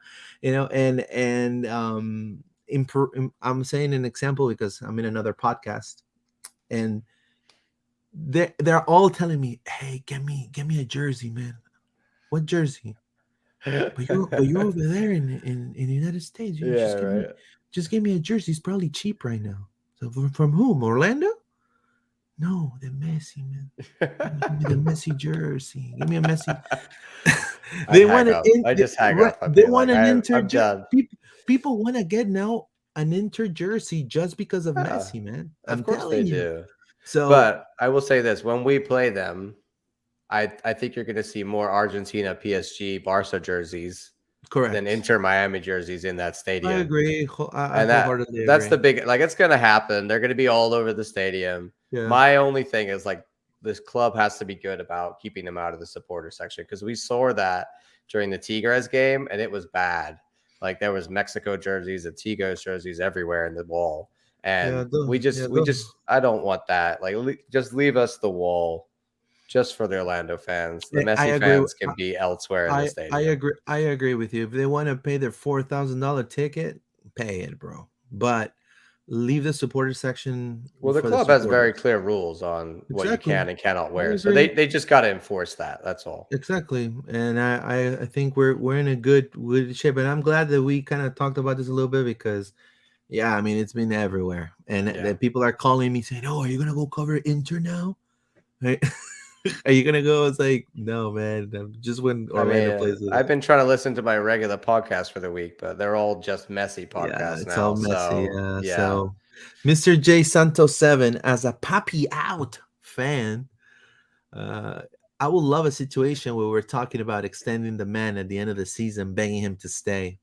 A: I'm saying an example because I'm in another podcast, and they're all telling me, "Hey, get me a jersey, man. What jersey? But you're over there in the United States. You
B: Yeah, right.
A: just give me a jersey. It's probably cheap right now. So from whom? Orlando? No, the Messi, man. Give me the Messi jersey. Give me a Messi.
B: I'd
A: They
B: hang
A: want an
B: up.
A: in.
B: I just hang
A: Right,
B: up. I'd
A: they
B: be
A: want
B: like,
A: an Inter.
B: I'm done.
A: People want to get now an Inter jersey just because of
B: Yeah,
A: Messi, man.
B: of
A: I'm
B: course they
A: telling you.
B: do.
A: So
B: But I will say this: when we play them, I think you're going to see more Argentina, PSG, Barca jerseys than
A: correct.
B: Inter Miami jerseys in that
A: I
B: stadium.
A: agree. I
B: And
A: wholeheartedly
B: that's the
A: agree.
B: big like it's gonna happen. They're gonna be all over the stadium.
A: Yeah.
B: My only thing is like this club has to be good about keeping them out of the supporter section because we saw that during the Tigres game and it was bad. Like there was Mexico jerseys and Tigres jerseys everywhere in the wall.
A: Yeah.
B: And we
A: Yeah.
B: just we just I don't want that. Like just leave us the wall just for the Orlando fans. The
A: I
B: Messi
A: agree.
B: fans can be elsewhere in the
A: I
B: stadium.
A: agree. I agree with you. If they want to pay their $4,000 ticket, pay it, bro. But leave the supporter section
B: Well, the
A: for the
B: club has very
A: supporters.
B: clear rules on what you
A: Exactly.
B: can and cannot
A: I
B: wear. So
A: agree.
B: they just got to enforce that. That's all.
A: Exactly. And I think we're in a good shape. And I'm glad that we kind of talked about this a little bit because yeah, I mean it's been everywhere. And
B: Yeah.
A: that people are calling me saying, "Oh, are you gonna go cover Inter now? Right? Are you gonna go?" It's like, no, man. Just when
B: I
A: Orlando
B: mean,
A: plays with
B: I've
A: us.
B: been trying to listen to my regular podcast for the week, but they're all just messy
A: Yeah,
B: podcasts
A: it's all
B: now.
A: messy.
B: So,
A: Yeah.
B: yeah.
A: So, Mr. J Santos 7, as a Papi out fan, uh, I would love a situation where we're talking about extending the man at the end of the season, begging him to stay.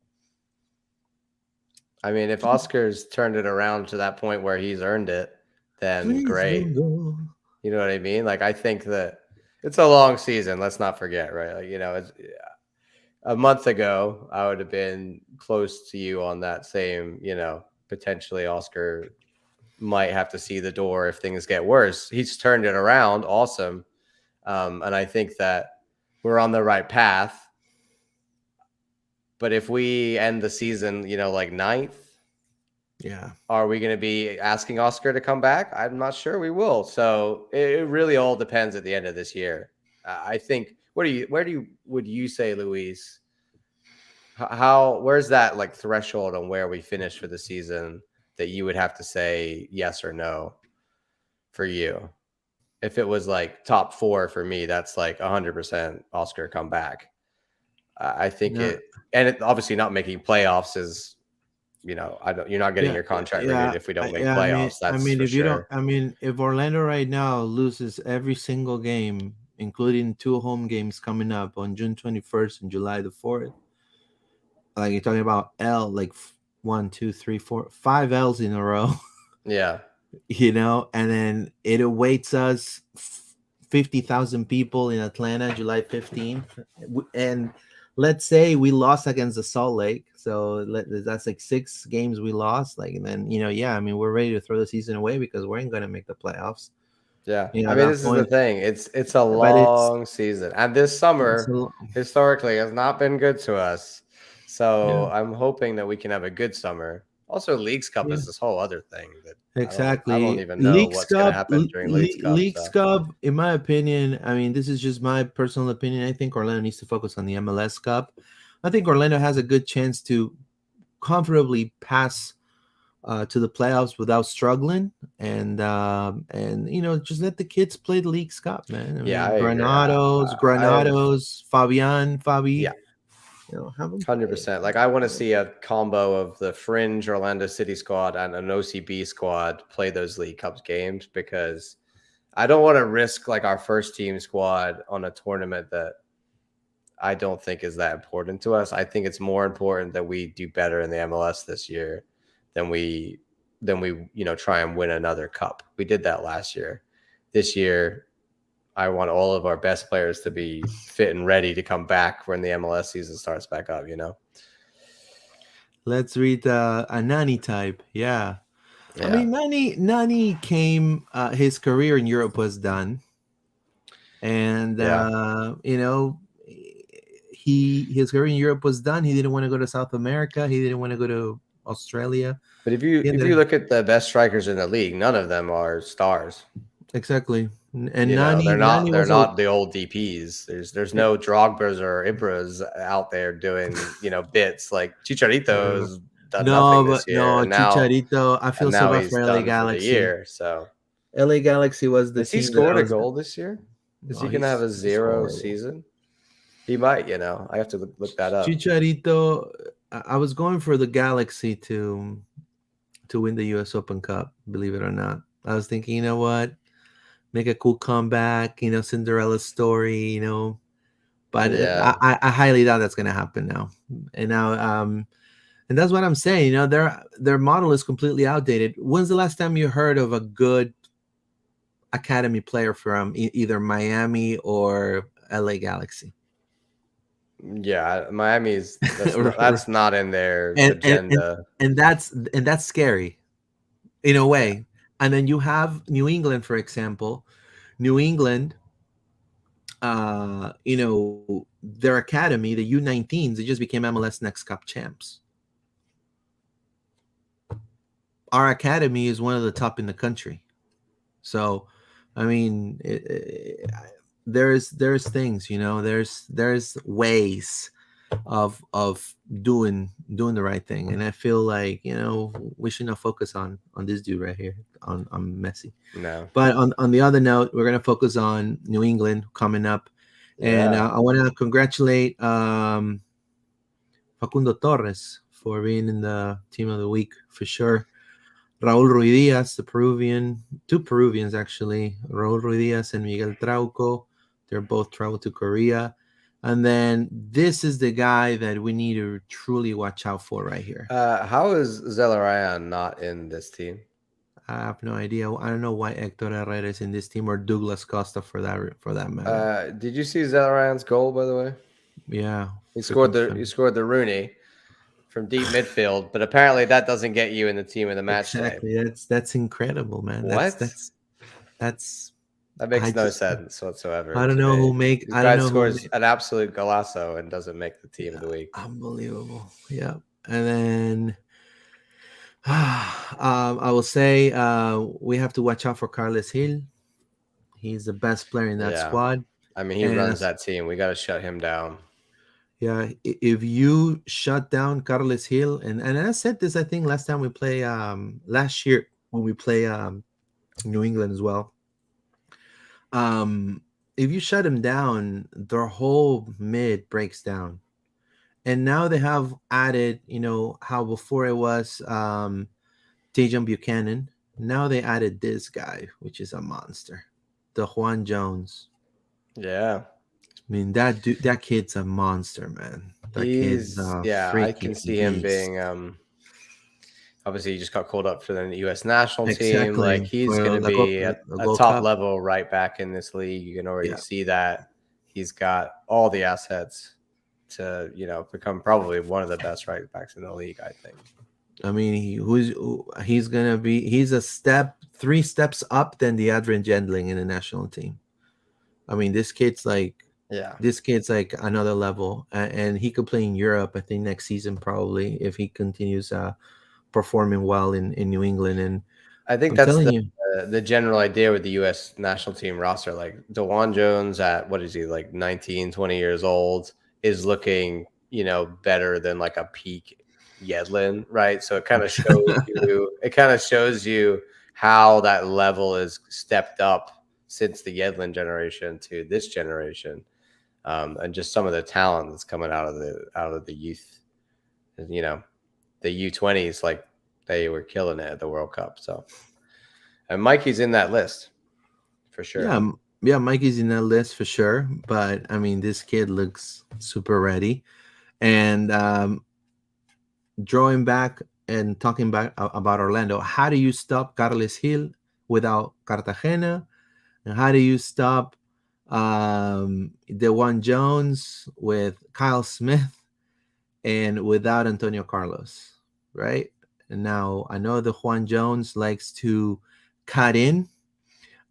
B: I mean, if
A: Please,
B: Oscar's turned it around to that point where he's earned it, then
A: please
B: great.
A: don't go.
B: You know what I mean? Like, I think that it's a long season. Let's not forget, right? Like, it's a month ago, I would have been close to you on that same, potentially Oscar might have to see the door if things get worse. He's turned it around. Awesome. And I think that we're on the right path. But if we end the season, like ninth,
A: Yeah.
B: are we going to be asking Oscar to come back? I'm not sure we will. So it really all depends at the end of this year. I think. Would you say, Luis? Where's that like threshold on where we finish for the season that you would have to say yes or no for you? If it was like top four for me, that's like 100% Oscar come back. I think
A: Yeah.
B: it obviously not making playoffs is, you're not getting
A: Yeah.
B: your contract renewed
A: Yeah.
B: if we don't make
A: Yeah.
B: playoffs. That's for
A: If you don't,
B: sure.
A: if Orlando right now loses every single game, including two home games coming up on June 21st and July the 4th, like you're talking about like one, two, three, four, five L's in a row,
B: Yeah.
A: and then it awaits us 50,000 people in Atlanta, July 15th. And let's say we lost against the Salt Lake, so that's like 6 games we lost. Like, and then yeah, I mean, we're ready to throw the season away because we ain't gonna make the playoffs.
B: Yeah. I
A: At
B: mean,
A: that
B: this is the
A: point,
B: thing. It's a
A: but
B: long season. And this
A: it's a
B: summer
A: lo-
B: historically has not been good to us.
A: yeah,
B: So I'm hoping that we can have a good summer. Also, Leagues Cup
A: yeah,
B: is this whole other thing that I don't
A: exactly.
B: even know
A: Leagues
B: what's gonna
A: Cup,
B: happen during Leagues Cup.
A: Leagues
B: So
A: Cup. In my opinion, I mean, this is just my personal opinion. I think Orlando needs to focus on the MLS Cup. I think Orlando has a good chance to comfortably pass to the playoffs without struggling, and just let the kids play the League's Cup, man. I
B: yeah, I
A: mean,
B: agree. I have
A: Fabi,
B: yeah,
A: have them play.
B: 100%. Like I want to see a combo of the fringe Orlando City squad and an OCB squad play those League Cups games because I don't want to risk like our first team squad on a tournament that I don't think is that important to us. I think it's more important that we do better in the MLS this year than we try and win another cup. We did that last year. This year, I want all of our best players to be fit and ready to come back when the MLS season starts back up.
A: Let's read a Nani type. Yeah, I
B: Yeah.
A: mean, Nani came. His career in Europe was done, and
B: Yeah.
A: his career in Europe was done. He didn't want to go to South America. He didn't want to go to Australia.
B: But if you
A: He
B: if you
A: ended
B: look at the best strikers in the league, none of them are stars.
A: exactly, and
B: You know,
A: Nani
B: they're not
A: Nani
B: they're
A: was a
B: not the old DPS. There's no Drogbas or Ibras out there doing, bits like Chicharito's done
A: no,
B: nothing this
A: but
B: year
A: no,
B: and now
A: Chicharito. I
B: and
A: feel so
B: now
A: bad
B: he's
A: for LA
B: done for the
A: Galaxy.
B: year. So
A: LA Galaxy was the
B: has he
A: team that I
B: scored a
A: was.
B: goal this year? Is
A: Oh,
B: he gonna have a
A: he's
B: zero
A: horrible.
B: season? He might. I have to look that up.
A: Chicharito. I was going for the Galaxy to win the U.S. Open Cup. Believe it or not, I was thinking, you know what, make a cool comeback. Cinderella story. But
B: Yeah.
A: I highly doubt that's gonna happen now. And now, and that's what I'm saying. Their model is completely outdated. When's the last time you heard of a good academy player from either Miami or LA Galaxy?
B: Yeah, Miami's that's not in their
A: and and and,
B: agenda.
A: and that's scary in a
B: Yeah.
A: way. And then you have New England, for example. New England, their academy, the U19s, they just became MLS Next Cup champs. Our academy is one of the top in the country. So, I mean, there's things, there's ways of doing the right thing, and I feel like we should not focus on this dude right here, on Messi.
B: No.
A: But on the other note, we're gonna focus on New England coming up, and
B: Yeah.
A: I want to congratulate Facundo Torres for being in the team of the week for sure. Raul Ruiz, the Peruvian, two Peruvians actually, Raul Ruiz and Miguel Trauco. They're both traveled to Korea. And then this is the guy that we need to truly watch out for right here.
B: How is Zelarayan not in this team?
A: I have no idea. I don't know why Hector Herrera is in this team, or Douglas Costa for that matter.
B: Did you see Zelarayan's goal, by the way?
A: Yeah,
B: He scored
A: freaking
B: the he
A: fun.
B: scored the Rooney from deep midfield, but apparently that doesn't get you in the team of the match day.
A: Exactly. That's incredible, man. That's
B: What?
A: that's that's
B: That
A: I
B: makes no
A: just
B: sense whatsoever
A: I don't
B: to
A: know
B: me.
A: who make
B: This
A: I don't
B: guy
A: know who
B: scores
A: made
B: an absolute golazo and doesn't make the team of the week.
A: unbelievable. Yeah. And then I will say we have to watch out for Carles Hill. He's the best player in that
B: Yeah.
A: squad.
B: I mean, he
A: And
B: runs that team. We got to shut him down.
A: yeah, if you shut down Carles Hill, and I said this, I think last time we play last year when we play New England as well. Um, if you shut him down, their whole mid breaks down. And now they have added, how before it was Tejan Buchanan. Now they added this guy, which is a monster, the Juan Jones.
B: Yeah.
A: I mean, that kid's a monster, man. That kid's a
B: I can
A: freaking
B: see him
A: beast.
B: being obviously he just got called up for the US national team. Like
A: Exactly,
B: he's
A: for
B: going to be at
A: the
B: a
A: Gold
B: top
A: Cup.
B: level right back in this league. You can already
A: Yeah,
B: see that he's got all the assets. to become probably one of the best right backs in the league. I think.
A: I mean, he's gonna be he's a step 3 steps up than the Adrian Gendling in the national team. I mean,
B: Yeah,
A: this kid's like another level, and he could play in Europe. I think next season probably if he continues performing well in New England. And
B: I think
A: I'm
B: that's
A: telling
B: the
A: you,
B: the general idea with the U.S. national team roster. Like DeJuan Jones at what is he like 19, 20 years old is looking better than like a peak Yedlin, right? So it kind of shows you how that level is stepped up since the Yedlin generation to this generation, and just some of the talent that's coming out of the youth, you know, the U20s, like they were killing it at the World Cup. So, and Mikey's in that list for
A: yeah,
B: sure.
A: yeah, Mikey's in that list for sure. But I mean, this kid looks super ready. And drawing back and talking back about Orlando, how do you stop Carles Hill without Cartagena? And how do you stop DeJuan Jones with Kyle Smith and without Antonio Carlos, right? And now I know the Juan Jones likes to cut in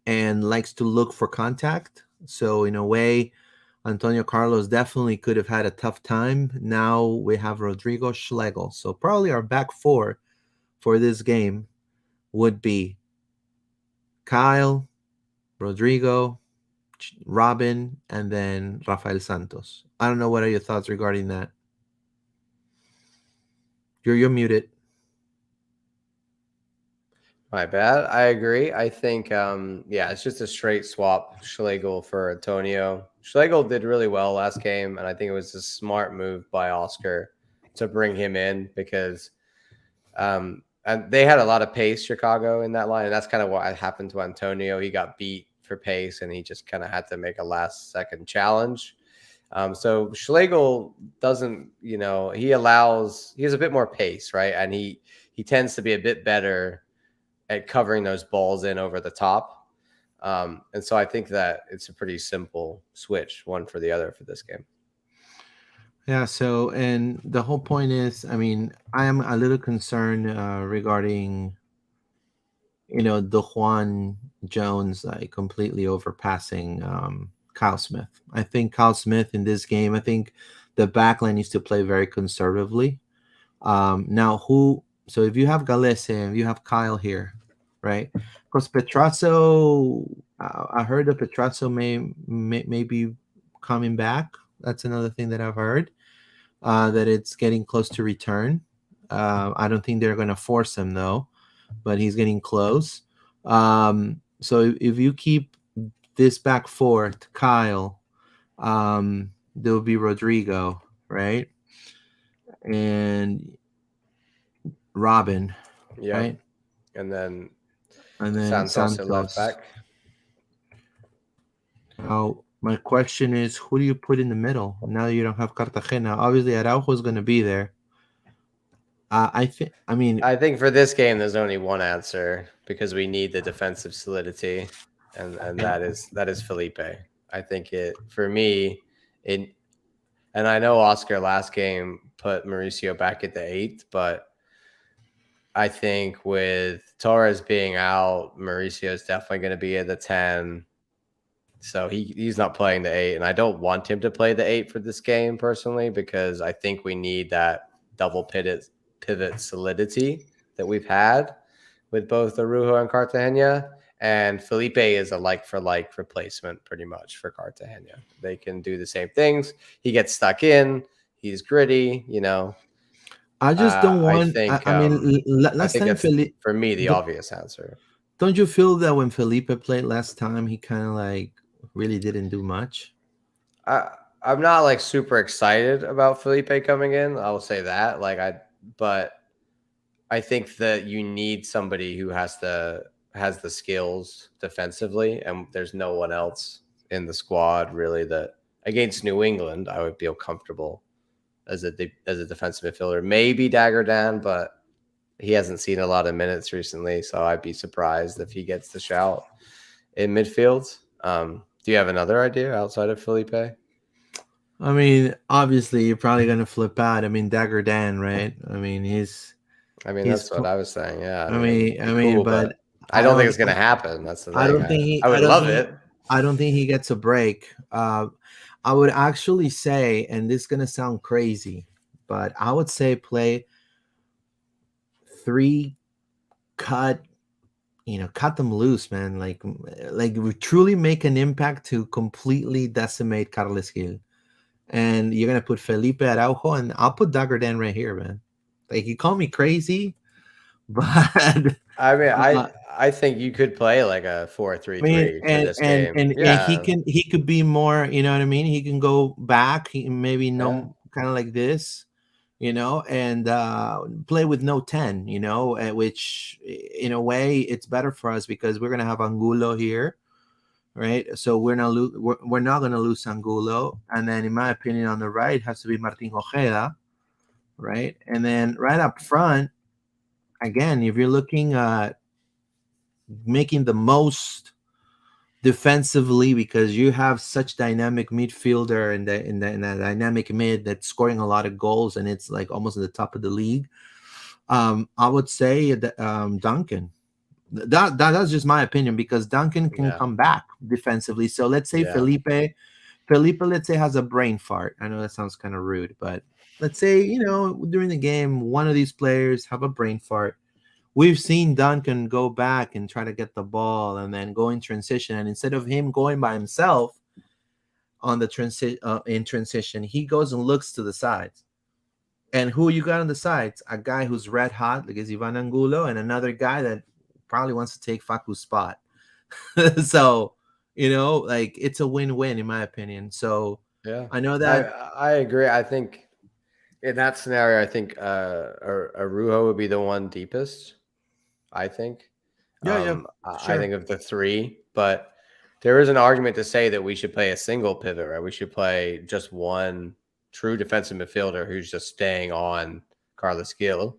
A: and likes to look for contact. So in a way, Antonio Carlos definitely could have had a tough time. Now we have Rodrigo Schlegel. So probably our back four for this game would be Kyle, Rodrigo, Robin, and then Rafael Santos. I don't know what are your thoughts regarding that. You're muted.
B: My bad. I agree. I think, yeah, it's just a straight swap Schlegel for Antonio. Schlegel did really well last game, and I think it was a smart move by Oscar to bring him in because and they had a lot of pace, Chicago, in that line, and that's kind of what happened to Antonio. He got beat for pace, and he just kind of had to make a last second challenge. So Schlegel doesn't, he has a bit more pace, right? And he tends to be a bit better at covering those balls in over the top. And so I think that it's a pretty simple switch, one for the other for this game.
A: Yeah, so and the whole point is, I mean, I am a little concerned regarding the Juan Jones like completely overpassing Kyle Smith. I think Kyle Smith in this game, I think the backline needs to play very conservatively. Now, who? So if you have Galese and you have Kyle here, right? Because Petrasso, I heard that Petrasso may be coming back. That's another thing that I've heard. That it's getting close to return. I don't think they're going to force him though, but he's getting close. So if you keep this back four to Kyle, there will be Rodrigo, right? And Robin,
B: Yep.
A: right?
B: And then
A: And then
B: Santos at left
A: Santos.
B: back.
A: Now, my question is, who do you put in the middle? Now you don't have Cartagena. Obviously, Araujo is going to be there. I think. I mean,
B: I think for this game, there's only one answer because we need the defensive solidity, and that is Felipe. I think it for me, it, and I know Oscar last game put Mauricio back at the 8th, but I think with Torres being out, Mauricio is definitely going to be at the 10. So he's not playing the 8, and I don't want him to play the 8 for this game personally because I think we need that double pivot solidity that we've had with both Arujo and Cartagena. And Felipe is a like for like replacement pretty much for Cartagena. They can do the same things. He gets stuck in. He's gritty.
A: I just don't
B: I
A: want.
B: think
A: I mean,
B: I
A: last
B: think
A: time
B: that's
A: Felipe.
B: for me the obvious answer.
A: Don't you feel that when Felipe played last time, he kind of like really didn't do much?
B: I I'm not like super excited about Felipe coming in. I will say that. But I think that you need somebody who has the skills defensively, and there's no one else in the squad really that against New England I would feel comfortable as a defensive midfielder. Maybe Dagger Dan, but he hasn't seen a lot of minutes recently, so I'd be surprised if he gets the shout in midfield. Do you have another idea outside of Felipe?
A: I mean, obviously, you're probably gonna flip out. I mean, Dagger Dan, right? I mean,
B: I mean,
A: he's.
B: that's what I was saying. Yeah, I
A: I
B: mean,
A: mean,
B: it'd be cool,
A: but
B: but I
A: I
B: don't think
A: don't.
B: it's gonna happen. That's the
A: I
B: thing.
A: don't think he.
B: I would
A: I don't
B: love
A: think.
B: it.
A: I don't think he gets a break. I would actually say, and this is gonna sound crazy, but I would say play three, cut, cut them loose, man. Like we truly make an impact to completely decimate Carles Gil. And you're gonna put Felipe Araujo, and I'll put Dagardan right here, man. Like you call me crazy, but
B: I mean,
A: uh,
B: I think you could play like a four
A: I
B: three
A: mean,
B: three for this
A: and
B: game.
A: and and
B: Yeah,
A: he could be more, you know what I mean? He can go back, maybe
B: yeah,
A: no, kind of like this, and play with no 10, which in a way it's better for us because we're gonna have Angulo here, right? So we're not gonna lose Angulo, and then in my opinion on the right has to be Martin Ojeda, right? And then right up front, again, if you're looking at making the most defensively because you have such dynamic midfielder in the dynamic mid that's scoring a lot of goals and it's like almost at the top of the league. I would say that, Duncan. That's just my opinion because Duncan can
B: yeah,
A: come back defensively. So let's say
B: yeah.
A: Felipe, let's say has a brain fart. I know that sounds kind of rude, but let's say during the game one of these players have a brain fart. We've seen Duncan go back and try to get the ball and then go in transition. And instead of him going by himself on the in transition, he goes and looks to the sides. And who you got on the sides? A guy who's red hot, like is Ivan Angulo, and another guy that probably wants to take Faku's spot. So, like it's a win-win in my opinion. So
B: Yeah,
A: I know
B: I
A: that.
B: I agree. I think in that scenario, I think Arujo would be the one deepest. I think.
A: Yeah, yeah,
B: I
A: sure.
B: think of the three, but there is an argument to say that we should play a single pivot, right? We should play just one true defensive midfielder who's just staying on Carlos Gil,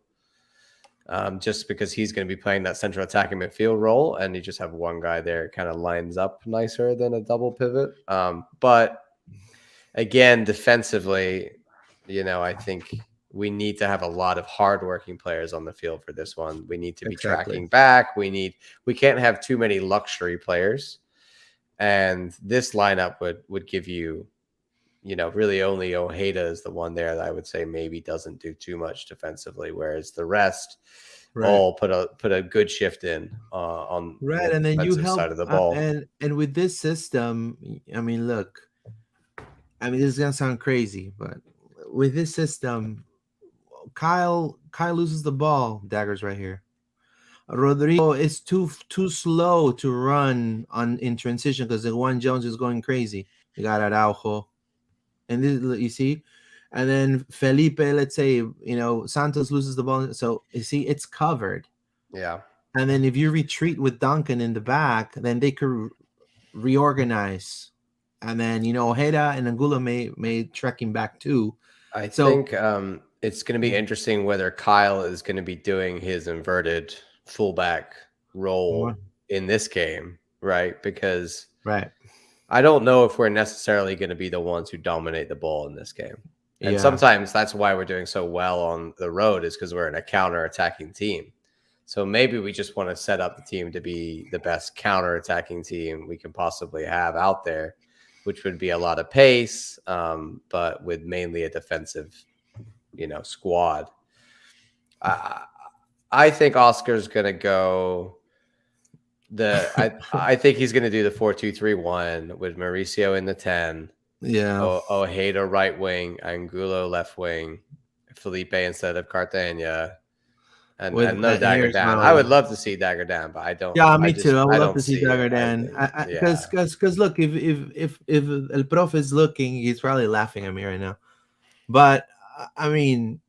B: just because he's going to be playing that central attacking midfield role, and you just have one guy there. It kind of lines up nicer than a double pivot. But again, defensively, I think we need to have a lot of hardworking players on the field for this one. We need to be
A: Exactly.
B: tracking back. We can't have too many luxury players. And this lineup would give you, really only Ojeda is the one there that I would say maybe doesn't do too much defensively, whereas the rest
A: Right.
B: all put a good shift in on
A: Right.
B: the
A: And then you
B: defensive side
A: help,
B: of the ball.
A: and with this system, I mean, look, I mean, this is gonna sound crazy, but with this system, Kyle loses the ball. Daggers right here. Rodrigo is too slow to run on in transition because the one Jones is going crazy. You got Araujo, and this you see, and then Felipe. Let's say Santos loses the ball, so you see it's covered.
B: Yeah.
A: And then if you retreat with Duncan in the back, then they could reorganize, and then Ojeda and Angulo may track him back too.
B: I
A: So
B: think it's going to be interesting whether Kyle is going to be doing his inverted fullback role in this game, right? Because
A: right,
B: I don't know if we're necessarily going to be the ones who dominate the ball in this game. And
A: yeah,
B: sometimes that's why we're doing so well on the road is because we're in a counter-attacking team. So maybe we just want to set up the team to be the best counter-attacking team we can possibly have out there, which would be a lot of pace, but with mainly a defensive, squad. I think Oscar's gonna go I think he's gonna do the 4-2-3-1 with Mauricio in the 10,
A: yeah.
B: Ojeda right wing, Angulo left wing, Felipe instead of Cartagena,
A: With
B: and no Dagger
A: here's
B: Dan. I
A: my
B: would love to see Dagger Dan, but I don't.
A: Yeah,
B: I
A: me
B: just
A: too. I would
B: I
A: love
B: don't
A: to see
B: see it. I
A: Dagardan.
B: think
A: Because
B: yeah,
A: look, if El Prof is looking, he's probably laughing at me right now. But I mean,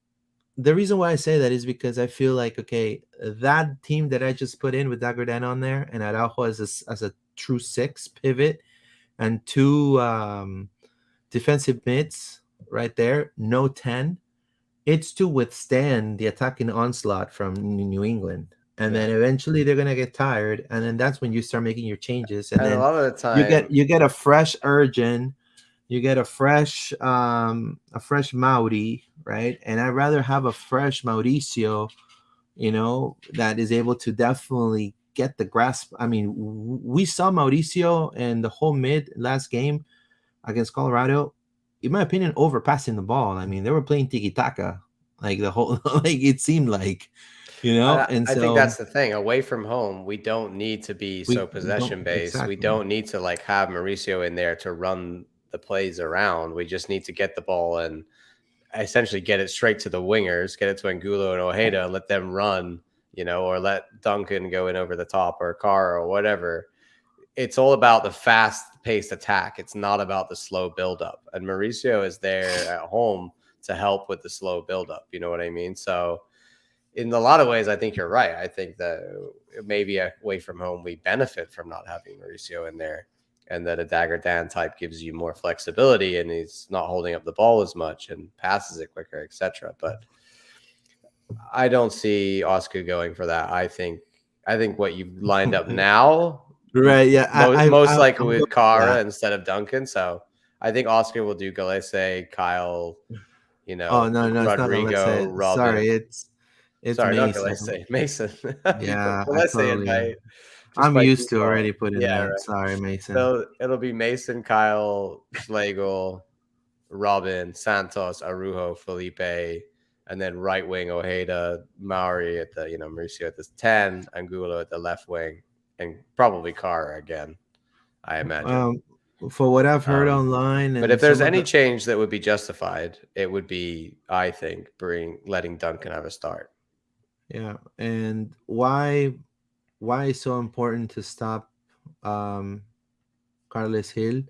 A: the reason why I say that is because I feel like okay, that team that I just put in with Dagardan on there and Araujo as a true six pivot and two defensive mids right there, no 10. It's to withstand the attacking onslaught from New England. And
B: yeah.
A: then eventually they're gonna get tired, and then that's when you start making your changes, and
B: And a
A: then
B: lot of the
A: you get
B: time,
A: you get a fresh urgent, you get a fresh Mauri, right? And I'd rather have a fresh Mauricio, that is able to definitely get the grasp. I mean, we saw Mauricio and the whole mid last game against Colorado, in my opinion, overpassing the ball. I mean, they were playing tiki taka like the whole like it seemed like, and
B: I think
A: so
B: that's the thing. Away from home, we don't need to be so
A: we don't
B: possession based. We
A: exactly.
B: don't need to like have Mauricio in there to run the plays around. We just need to get the ball and essentially get it straight to the wingers, get it to Angulo and Ojeda, let them run, or let Duncan go in over the top or Carr or whatever. It's all about the fast paced attack. It's not about the slow buildup. And Mauricio is there at home to help with the slow buildup. You know what I mean? So, in a lot of ways, I think you're right. I think that maybe away from home, we benefit from not having Mauricio in there, and that a Dagger Dan type gives you more flexibility, and he's not holding up the ball as much and passes it quicker, etc. But I don't see Oscar going for that. I think what you've lined up now,
A: Right. Yeah.
B: most likely
A: I'm going
B: with
A: with
B: Kara
A: that.
B: instead of Duncan. So I think Oscar will do Galese, Kyle,
A: Oh no, no, it's not gonna let's
B: Rodrigo,
A: say.
B: Robin.
A: Sorry, it's
B: Sorry, not
A: Mason.
B: Galese, Mason. You put
A: Yeah, I
B: Galese in
A: totally.
B: just
A: I'm
B: by
A: used to
B: default.
A: already putting
B: Yeah,
A: that.
B: right.
A: Sorry, Mason.
B: So it'll be Mason, Kyle, Schlegel, Robin, Santos, Arujo, Felipe, and then right wing Ojeda, Mauri at the Mauricio at the 10, Angulo at the left wing, and probably Carr again, I imagine.
A: Um, for what I've heard
B: Um,
A: online
B: but if
A: and
B: there's
A: some of
B: any
A: the
B: change that would be justified, it would be, I think, letting Duncan have a start.
A: yeah, and why it's so important to stop um Carles Hill?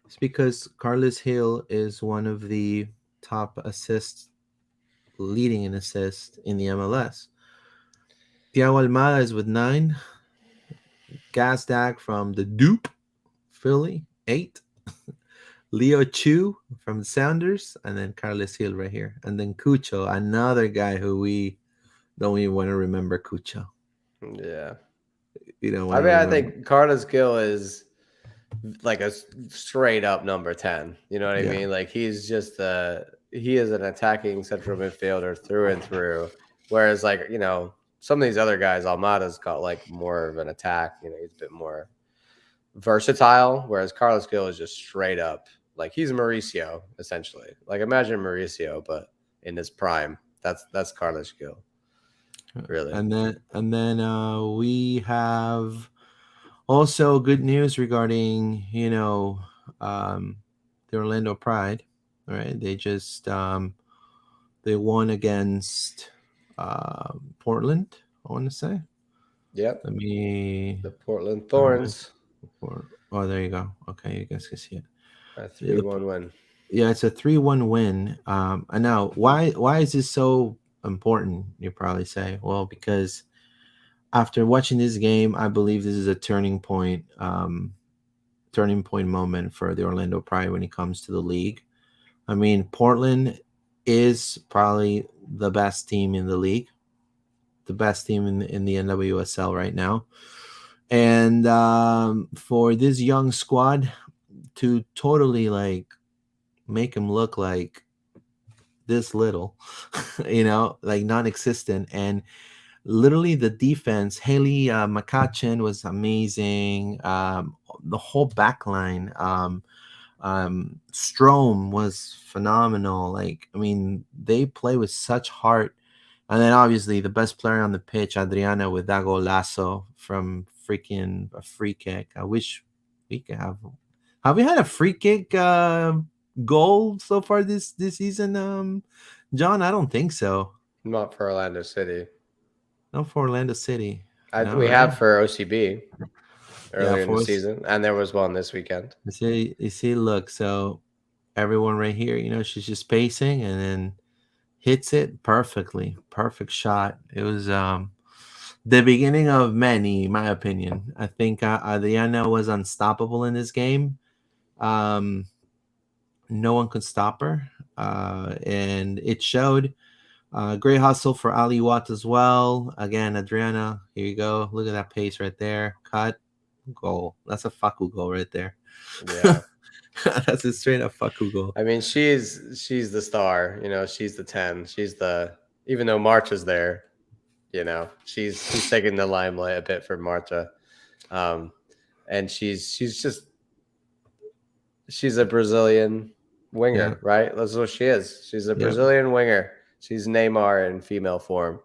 A: It's because Carles Hill is one of the top assists, leading in assists in the MLS. Thiago Almada is with 9. Gazdag from the Dupe, Philly, 8. Leo Chu from the Sounders, and then Carlos Hill right here. And then Cucho, another guy who we don't even want to remember Cucho.
B: Yeah.
A: You don't want
B: I
A: to
B: mean, I
A: remember.
B: think Carlos Gill is like a straight up number 10. You know what I
A: Yeah.
B: mean? Like he is an attacking central midfielder through and through. Whereas like, some of these other guys, Almada's got like more of an attack, he's a bit more versatile, whereas Carlos Gil is just straight up like he's Mauricio, essentially. Like imagine Mauricio, but in his prime. That's Carlos Gil, really.
A: And then we have also good news regarding um, the Orlando Pride. All right, they won against Portland. I want to say.
B: Yep.
A: Let me.
B: The Portland
A: Sorry, guys.
B: Thorns,
A: Oh, there you go. Okay, you guys can see it.
B: a
A: Yeah,
B: 3-1 win.
A: yeah, it's a 3-1 win. And now why is this so important? You probably say, well, because after watching this game, I believe this is a turning point moment for the Orlando Pride when it comes to the league. I mean, Portland is probably the best team in the league, the best team in the NWSL right now. And for this young squad to totally like make him look like this little, like non-existent, and literally the defense, Haley McCutcheon was amazing. The whole back line, Strom was phenomenal. Like, I mean, they play with such heart. And then obviously the best player on the pitch, Adriana, with that golazo from freaking a free kick. I wish we could have. Have we had a free kick goal so far this season, John? I don't think so.
B: Not for Orlando City.
A: Not for Orlando City. No,
B: We
A: right?
B: have for OCB
A: Yeah,
B: earlier in the
A: for us.
B: season, and there was one this weekend.
A: You see, look, so everyone right here, she's just pacing and then hits it perfectly. Perfect shot. It was the beginning of many, my opinion. I think Adriana was unstoppable in this game. Um, no one could stop her, and it showed. Great hustle for Ali Watt as well. Again, Adriana, here you go. Look at that pace right there. Cut, goal. That's a Faku goal right there.
B: Yeah.
A: That's a straight up Faku goal.
B: I mean, she's the star. You know, she's the 10. She's the even though Marcha's there, you know, she's taking the limelight a bit for Marta. Um, and she's a Brazilian
A: Yeah.
B: winger, right? That's what she is. She's a
A: Yeah.
B: Brazilian winger. She's Neymar in female form,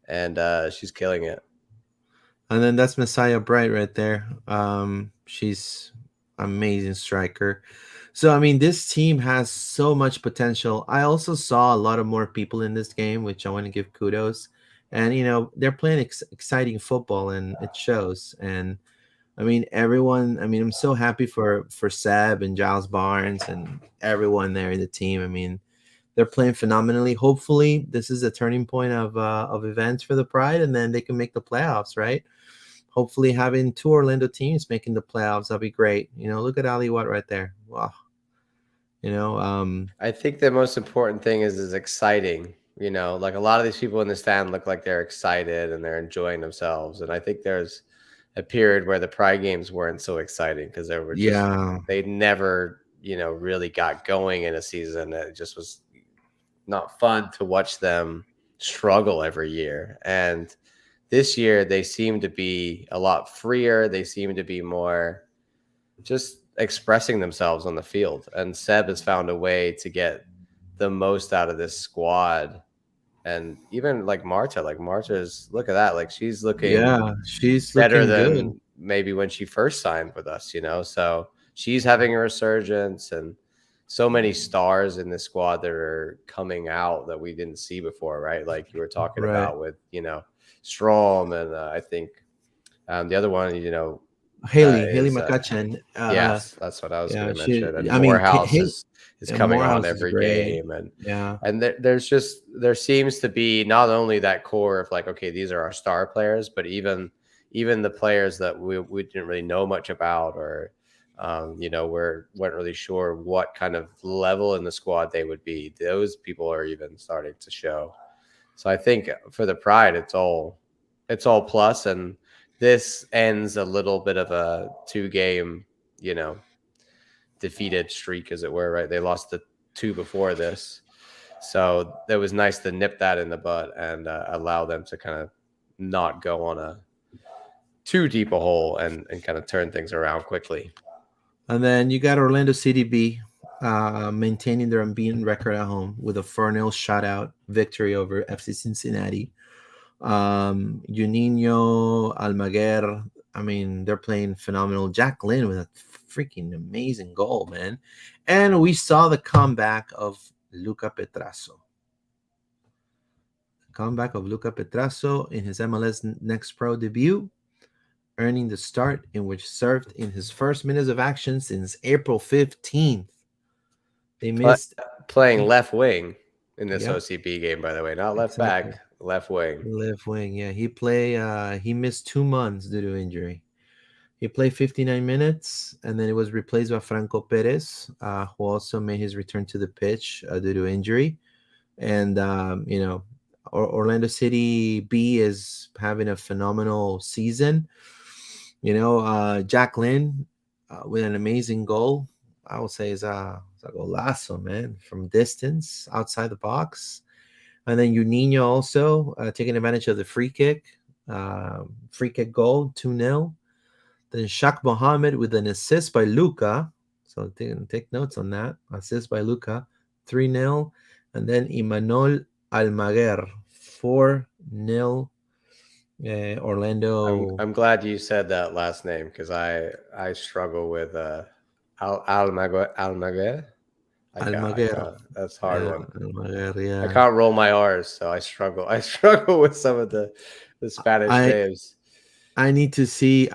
B: and she's killing it.
A: And then that's Messiah Bright right there. She's amazing striker. So I mean, this team has so much potential. I also saw a lot of more people in this game, which I want to give kudos. And they're playing exciting football, and it shows. And I mean, everyone. I mean, I'm so happy for Seb and Giles Barnes and everyone there in the team. I mean, they're playing phenomenally. Hopefully, this is a turning point of events for the Pride, and then they can make the playoffs, right? Hopefully, having two Orlando teams making the playoffs, that'll be great. Look at Ali Watt right there. Wow. You know, um,
B: I think the most important thing is exciting. You know, like a lot of these people in the stand look like they're excited and they're enjoying themselves. And I think there's a period where the Pride games weren't so exciting because they were just
A: yeah,
B: they never really got going in a season. It just was not fun to watch them struggle every year. And this year they seem to be a lot freer. They seem to be more just expressing themselves on the field. And Seb has found a way to get the most out of this squad. And even like Marta's look at that. Like she's looking
A: yeah, she's
B: better
A: looking good.
B: than maybe when she first signed with us. So she's having a resurgence and so many stars in this squad that are coming out that we didn't see before, right? Like you were talking
A: Right.
B: about with, Strom and I think the other one,
A: Haley
B: is
A: McCutcheon.
B: yes, that's what I was going
A: Yeah,
B: to mention. And
A: I mean,
B: Morehouse is
A: and
B: coming on
A: Morehouse is
B: every
A: great.
B: game, and
A: Yeah,
B: there seems to be not only that core of like, okay, these are our star players, but even the players that we didn't really know much about, or weren't really sure what kind of level in the squad they would be. Those people are even starting to show. So I think for the Pride, it's all plus, and this ends a little bit of a 2 game, you know, defeated streak, as it were. Right? They lost the 2 before this, so it was nice to nip that in the bud and allow them to kind of not go on a too deep a hole and kind of turn things around quickly.
A: and then you got Orlando City B, maintaining their unbeaten record at home with a 4-0 shutout victory over FC Cincinnati. Juninho, Almaguer. I mean, they're playing phenomenal. Jack Lynn with a freaking amazing goal, man. And we saw the comeback of Luca Petrasso. Comeback of Luca Petrasso in his MLS Next Pro debut, earning the start in which served in his first minutes of action since April 15th. They
B: Play,
A: missed.
B: playing left wing in this
A: Yeah,
B: OCB game, by the way, not left
A: exactly.
B: back, left wing.
A: Left wing. Yeah, he missed 2 months due to injury. He played 59 minutes, and then it was replaced by Franco Perez, who also made his return to the pitch due to injury. And Orlando City B is having a phenomenal season. Jack Lynn with an amazing goal. I would say is a golazo, man, from distance outside the box. And then Juninho also taking advantage of the free kick goal, 2-0. Then Shaq Mohammed with an assist by Luca. So take notes on that. Assist by Luca, 3-0. And then Imanol Almaguer, 4-0. Orlando
B: I'm glad you said that last name because I struggle with Almaguer. I
A: Almaguer.
B: can't. That's a hard
A: Yeah,
B: one.
A: Almaguer,
B: I
A: yeah.
B: can't roll my R's, so I struggle. I struggle with some of the Spanish
A: I
B: names.
A: I need to see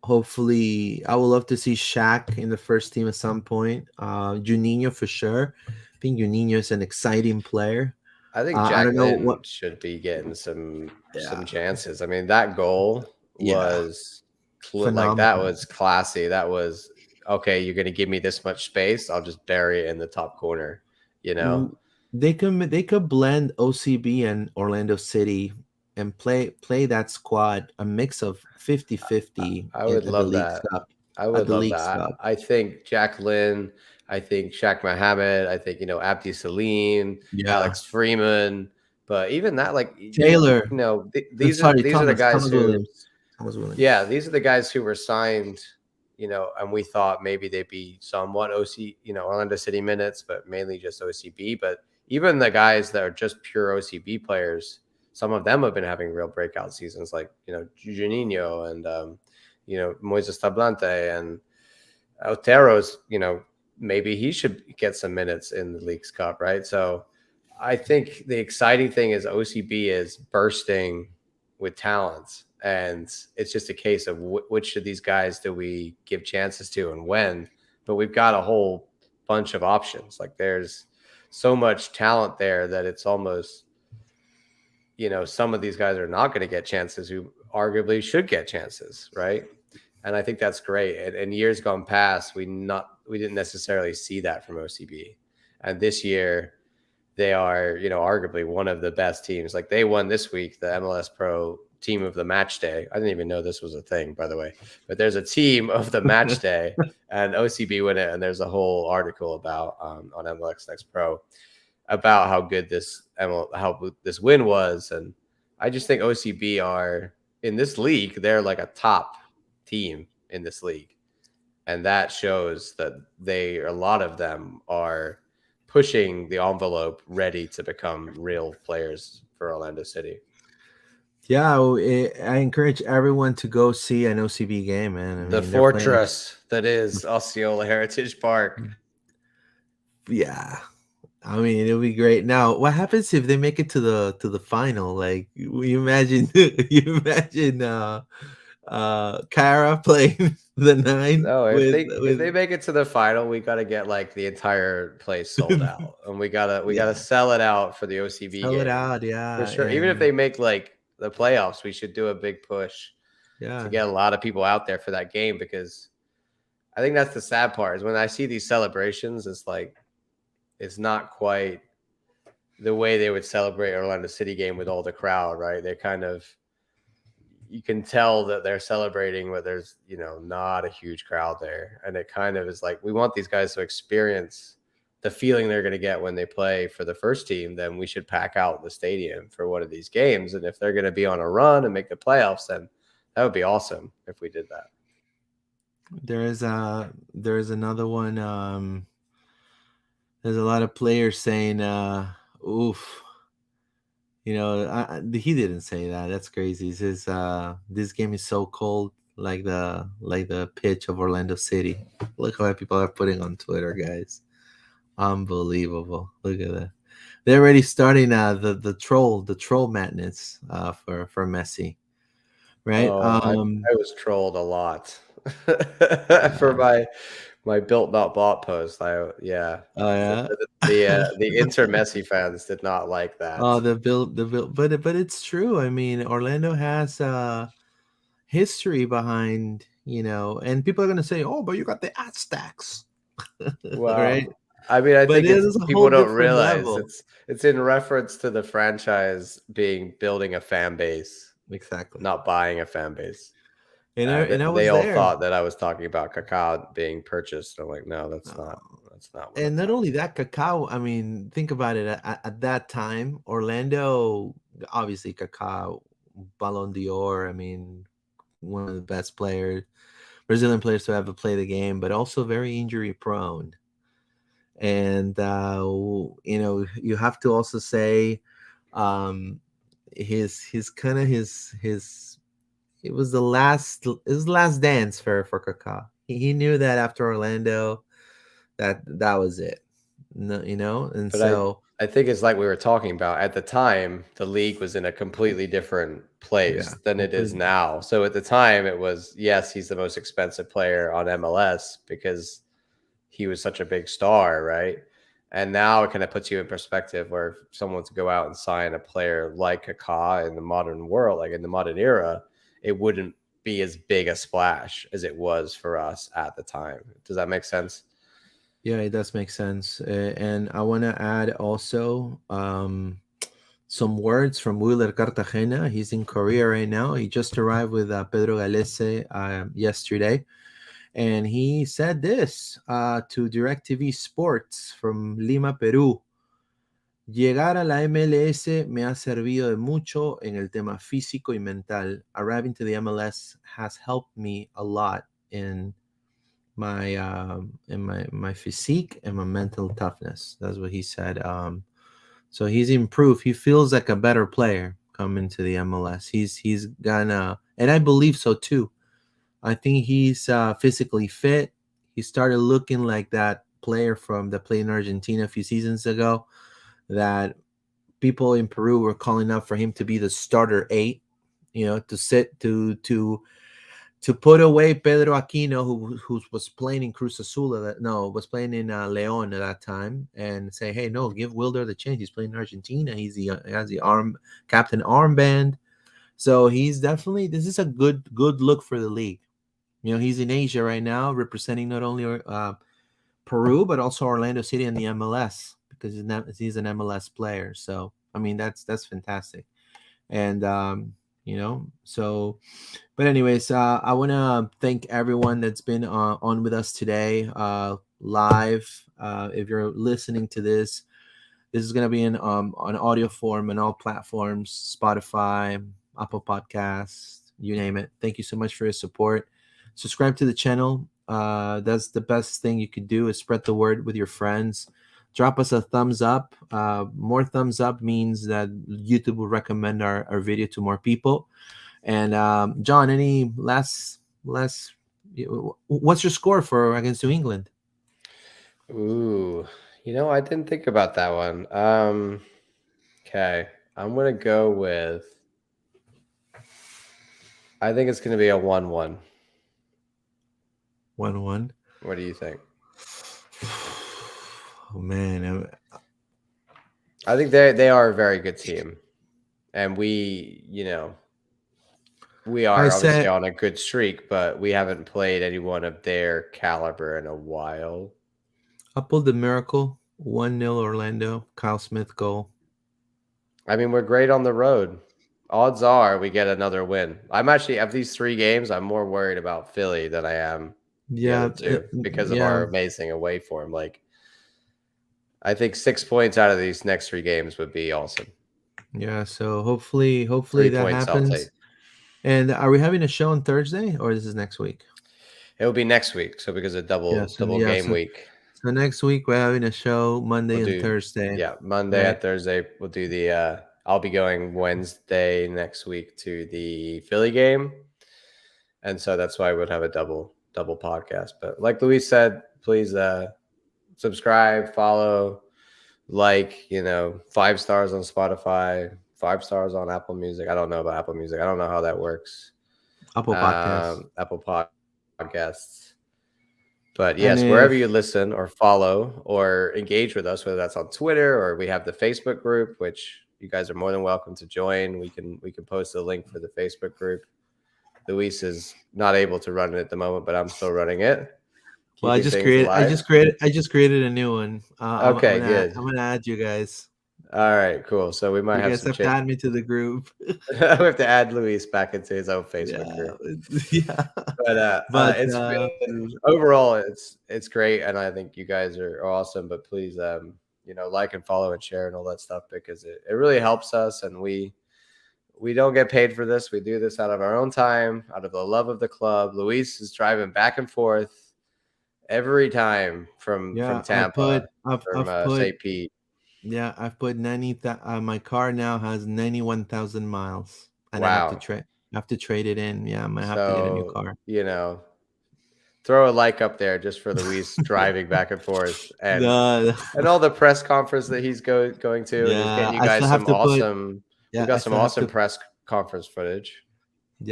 A: hopefully I would love to see Shaq in the first team at some point. Juninho for sure. I think Juninho is an exciting player.
B: I think
A: I don't know
B: Jacqueline
A: what.
B: should be getting some
A: Yeah,
B: chances. I mean, that goal
A: yeah,
B: was like that
A: phenomenal.
B: was classy. That was okay. You're gonna give me this much space. I'll just bury it in the top corner. You know,
A: W- they could blend OCB and Orlando City and play that squad a mix of 50-50
B: I
A: in
B: would
A: at the
B: love
A: League
B: that.
A: Cup.
B: I
A: at
B: would
A: the
B: love
A: League's
B: that.
A: Cup.
B: I think Jack Lynn, I think Shaq Mohammed, I think, Abdi Salim,
A: Yeah,
B: Alex Freeman. But even that, like,
A: Taylor. Sorry,
B: these are the guys
A: Thomas
B: who,
A: Williams. Thomas Williams.
B: yeah, these are the guys who were signed, and we thought maybe they'd be somewhat Orlando City minutes, but mainly just OCB. But even the guys that are just pure OCB players, some of them have been having real breakout seasons, like, Juninho and, Moises Tablante and Otero's, maybe he should get some minutes in the League's Cup, right? So I think the exciting thing is OCB is bursting with talents, and it's just a case of which of these guys do we give chances to and when. But we've got a whole bunch of options. Like, there's so much talent there that it's almost, some of these guys are not going to get chances who arguably should get chances, right? And I think that's great. And years gone past, we didn't necessarily see that from OCB, and this year they are, arguably one of the best teams. Like, they won this week the MLS Pro Team of the Match Day. I didn't even know this was a thing, by the way. But there's a Team of the Match Day, and OCB win it. And there's a whole article about on MLS Next Pro about how good how this win was. And I just think OCB are in this league. They're like a top team in this league, and that shows that a lot of them are pushing the envelope, ready to become real players for Orlando City.
A: Yeah, I encourage everyone to go see an OCB game, man. I
B: The
A: mean, they're playing.
B: fortress that is Osceola Heritage Park.
A: Yeah, I mean, it'll be great. Now, what happens if they make it to the final? Like, you imagine, you imagine, Kara playing the nine
B: No, if they
A: with
B: make it to the final, we got to get like the entire place sold out, and we gotta
A: yeah,
B: sell it out for the OCB
A: sell it
B: game
A: out,
B: for
A: yeah,
B: sure. Even if
A: and
B: they make like the playoffs, we should do a big push to
A: yeah,
B: get a lot of people out there for that game, because I think that's the sad part is when I see these celebrations, it's like it's not quite the way they would celebrate Orlando City game with all the crowd, right? They kind of, you can tell that they're celebrating, but there's, not a huge crowd there. And it kind of is like, we want these guys to experience the feeling they're going to get when they play for the first team. Then we should pack out the stadium for one of these games. And if they're going to be on a run and make the playoffs, then that would be awesome if we did that.
A: there is another one. There's a lot of players saying, "Oof." He didn't say that. That's crazy. He says, "This game is so cold, like the pitch of Orlando City." Look how people are putting on Twitter, guys. Unbelievable. Look at that. They're already starting the troll madness for Messi, right?
B: Oh, I was trolled a lot for
A: Yeah.
B: my built not bought post. Yeah,
A: Oh yeah.
B: the Inter Messi fans did not like
A: Oh,
B: that.
A: the bill, but it's true. I mean, Orlando has history behind, and people are gonna say, "Oh, but you got the Aztecs," right?
B: Well, I mean, I
A: But
B: think
A: it
B: it's
A: is a
B: people
A: whole
B: don't
A: different
B: realize
A: level.
B: it's in reference to the franchise building a fan base,
A: Exactly.
B: not buying a fan base.
A: And I
B: They
A: was
B: all
A: there.
B: thought that I was talking about Kaká being purchased. I'm like, no,
A: Uh,
B: that's not what I'm
A: and not
B: talking
A: only that, Kaká. I mean, think about it. At that time, Orlando, obviously, Kaká, Ballon d'Or. I mean, one of the best players, Brazilian players to ever play the game, but also very injury prone. And you have to also say, um, his kind of his it was his last dance for Kaká. He knew that after Orlando, that was it. No, and
B: But
A: so
B: I think it's like we were talking about at the time, the league was in a completely different
A: yeah,
B: place than it is
A: completely.
B: now. So at the time, it was, yes, he's the most expensive player on MLS because he was such a big star, right? And now it kind of puts you in perspective where if someone to go out and sign a player like Kaká in the modern world, like in the modern era, it wouldn't be as big a splash as it was for us at the time. Does that make sense?
A: Yeah, it does make sense. And I want to add also some words from Wheeler Cartagena. He's in Korea right now. He just arrived with Pedro Galese yesterday. And he said this to DirecTV Sports from Lima, Peru. Llegar a la MLS me ha servido de mucho en el tema físico y mental. Arriving to the MLS has helped me a lot in my physique and my mental toughness. That's what he said. So he's improved. He feels like a better player coming to the MLS. He's gonna, and I believe so too. I think he's physically fit. He started looking like that player from that played in Argentina a few seasons ago. That people in Peru were calling out for him to be the starter eight. To sit to put away Pedro Aquino, who was playing in Cruz Azul, was playing in León at that time, and say, hey, no, give Wilder the chance. He's playing in Argentina. He has the captain armband, so he's definitely, this is a good look for the league. He's in Asia right now, representing not only Peru but also Orlando City in the MLS because he's an MLS player. So I mean that's fantastic, and so. But anyways, I want to thank everyone that's been on with us today, live. If you're listening to this is going to be in on audio form on all platforms: Spotify, Apple Podcasts, you name it. Thank you so much for your support. Subscribe to the channel. That's the best thing you could do, is spread the word with your friends. Drop us a thumbs up. More thumbs up means that YouTube will recommend our video to more people. And John, any last what's your score for against New England?
B: Ooh, I didn't think about that one. Okay, I'm gonna go with. I think it's gonna be a 1-1.
A: 1-1.
B: What do you think?
A: Oh man,
B: I think they are a very good team, and we
A: I
B: are obviously
A: said
B: on a good streak, but we haven't played anyone of their caliber in a while.
A: I pulled the miracle. 1-0 Orlando. Kyle Smith goal.
B: I mean, we're great on the road. Odds are we get another win. I'm actually, of these 3 games, I'm more worried about Philly than I am the other
A: Yeah,
B: two because of
A: yeah,
B: our amazing away form. Like, I think 6 points out of these next 3 games would be awesome.
A: yeah. So hopefully
B: Three
A: that
B: points I'll
A: happens.
B: take.
A: And are we having a show on Thursday or this is next week?
B: It'll be next week. So because of
A: Yeah,
B: double
A: so
B: double
A: yeah,
B: game
A: so
B: week,
A: so next week we're having a show
B: we'll
A: Monday and
B: do,
A: Thursday,
B: yeah, Monday
A: right?
B: and Thursday. We'll do I'll be going Wednesday next week to the Philly game. And so that's why I would have a double podcast. But like Luis said, please subscribe, follow, 5 stars on Spotify, 5 stars on Apple Music. I don't know about Apple Music. I don't know how that works.
A: Apple Podcasts.
B: Apple Podcasts. But
A: And
B: yes, wherever you
A: if
B: listen or follow or engage with us, whether that's on Twitter or we have the Facebook group, which you guys are more than welcome to join. We can post a link for the Facebook group. Luis is not able to run it at the moment, but I'm still running it,
A: well, I
B: keeping
A: just
B: things
A: created I
B: alive.
A: just created I just created a new one. I'm
B: Okay,
A: gonna
B: good.
A: I'm gonna add you guys.
B: All right, cool. So we might
A: You
B: have
A: guys
B: some
A: have to
B: change.
A: add me to the group.
B: We have to add Luis back into his own Facebook
A: Yeah,
B: group.
A: yeah.
B: But
A: But
B: it's been overall, it's great, and I think you guys are awesome. But please, like and follow and share and all that stuff because it really helps us, and we don't get paid for this. We do this out of our own time, out of the love of the club. Luis is driving back and forth every time from
A: yeah, I
B: Tampa,
A: put
B: from
A: I've put
B: St. Pete.
A: yeah, I've put 90. My car now has 91,000 miles, and
B: Wow.
A: I have to trade it in. Yeah, I'm gonna have to get a new
B: So
A: car.
B: throw a like up there just for Luis driving back and forth
A: The
B: and all the press conference that he's going to, and he's getting
A: yeah,
B: you
A: I
B: guys
A: still have
B: some
A: to put
B: awesome. We've
A: yeah,
B: got some awesome press conference footage.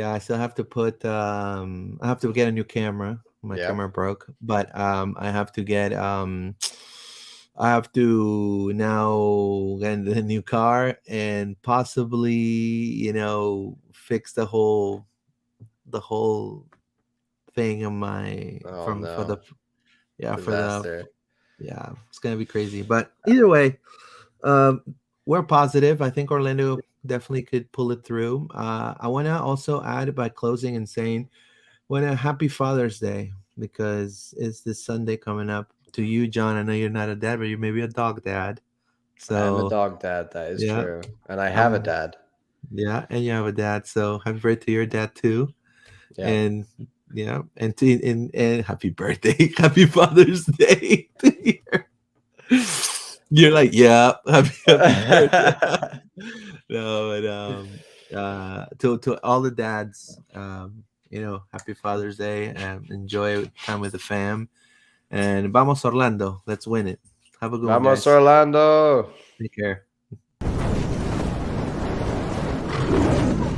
A: I still have to put I have to get a new camera. My
B: Yep.
A: camera broke, but I have to get I have to now get a new car and possibly, fix the whole thing on my
B: Oh
A: from for the
B: no,
A: yeah for the
B: disaster.
A: yeah, it's gonna be crazy. But either way, um, we're positive. I think Orlando definitely could pull it through. I want to also add by closing and saying, "What a happy Father's Day." because it's this Sunday coming up. To you, John, I know you're not a dad, but you may be a dog dad.
B: I am a
A: So
B: dog dad. That is
A: yeah,
B: true, and I have a
A: um,
B: dad.
A: yeah, and you have a dad. So happy birthday to your dad too,
B: Yeah.
A: and yeah, and happy birthday, happy Father's Day to your. You're like, yeah, happy birthday. No, but to all the dads, happy Father's Day. Enjoy time with the fam, and vamos Orlando. Let's win it. Have a good one,
B: Vamos
A: guys.
B: Orlando.
A: Take care.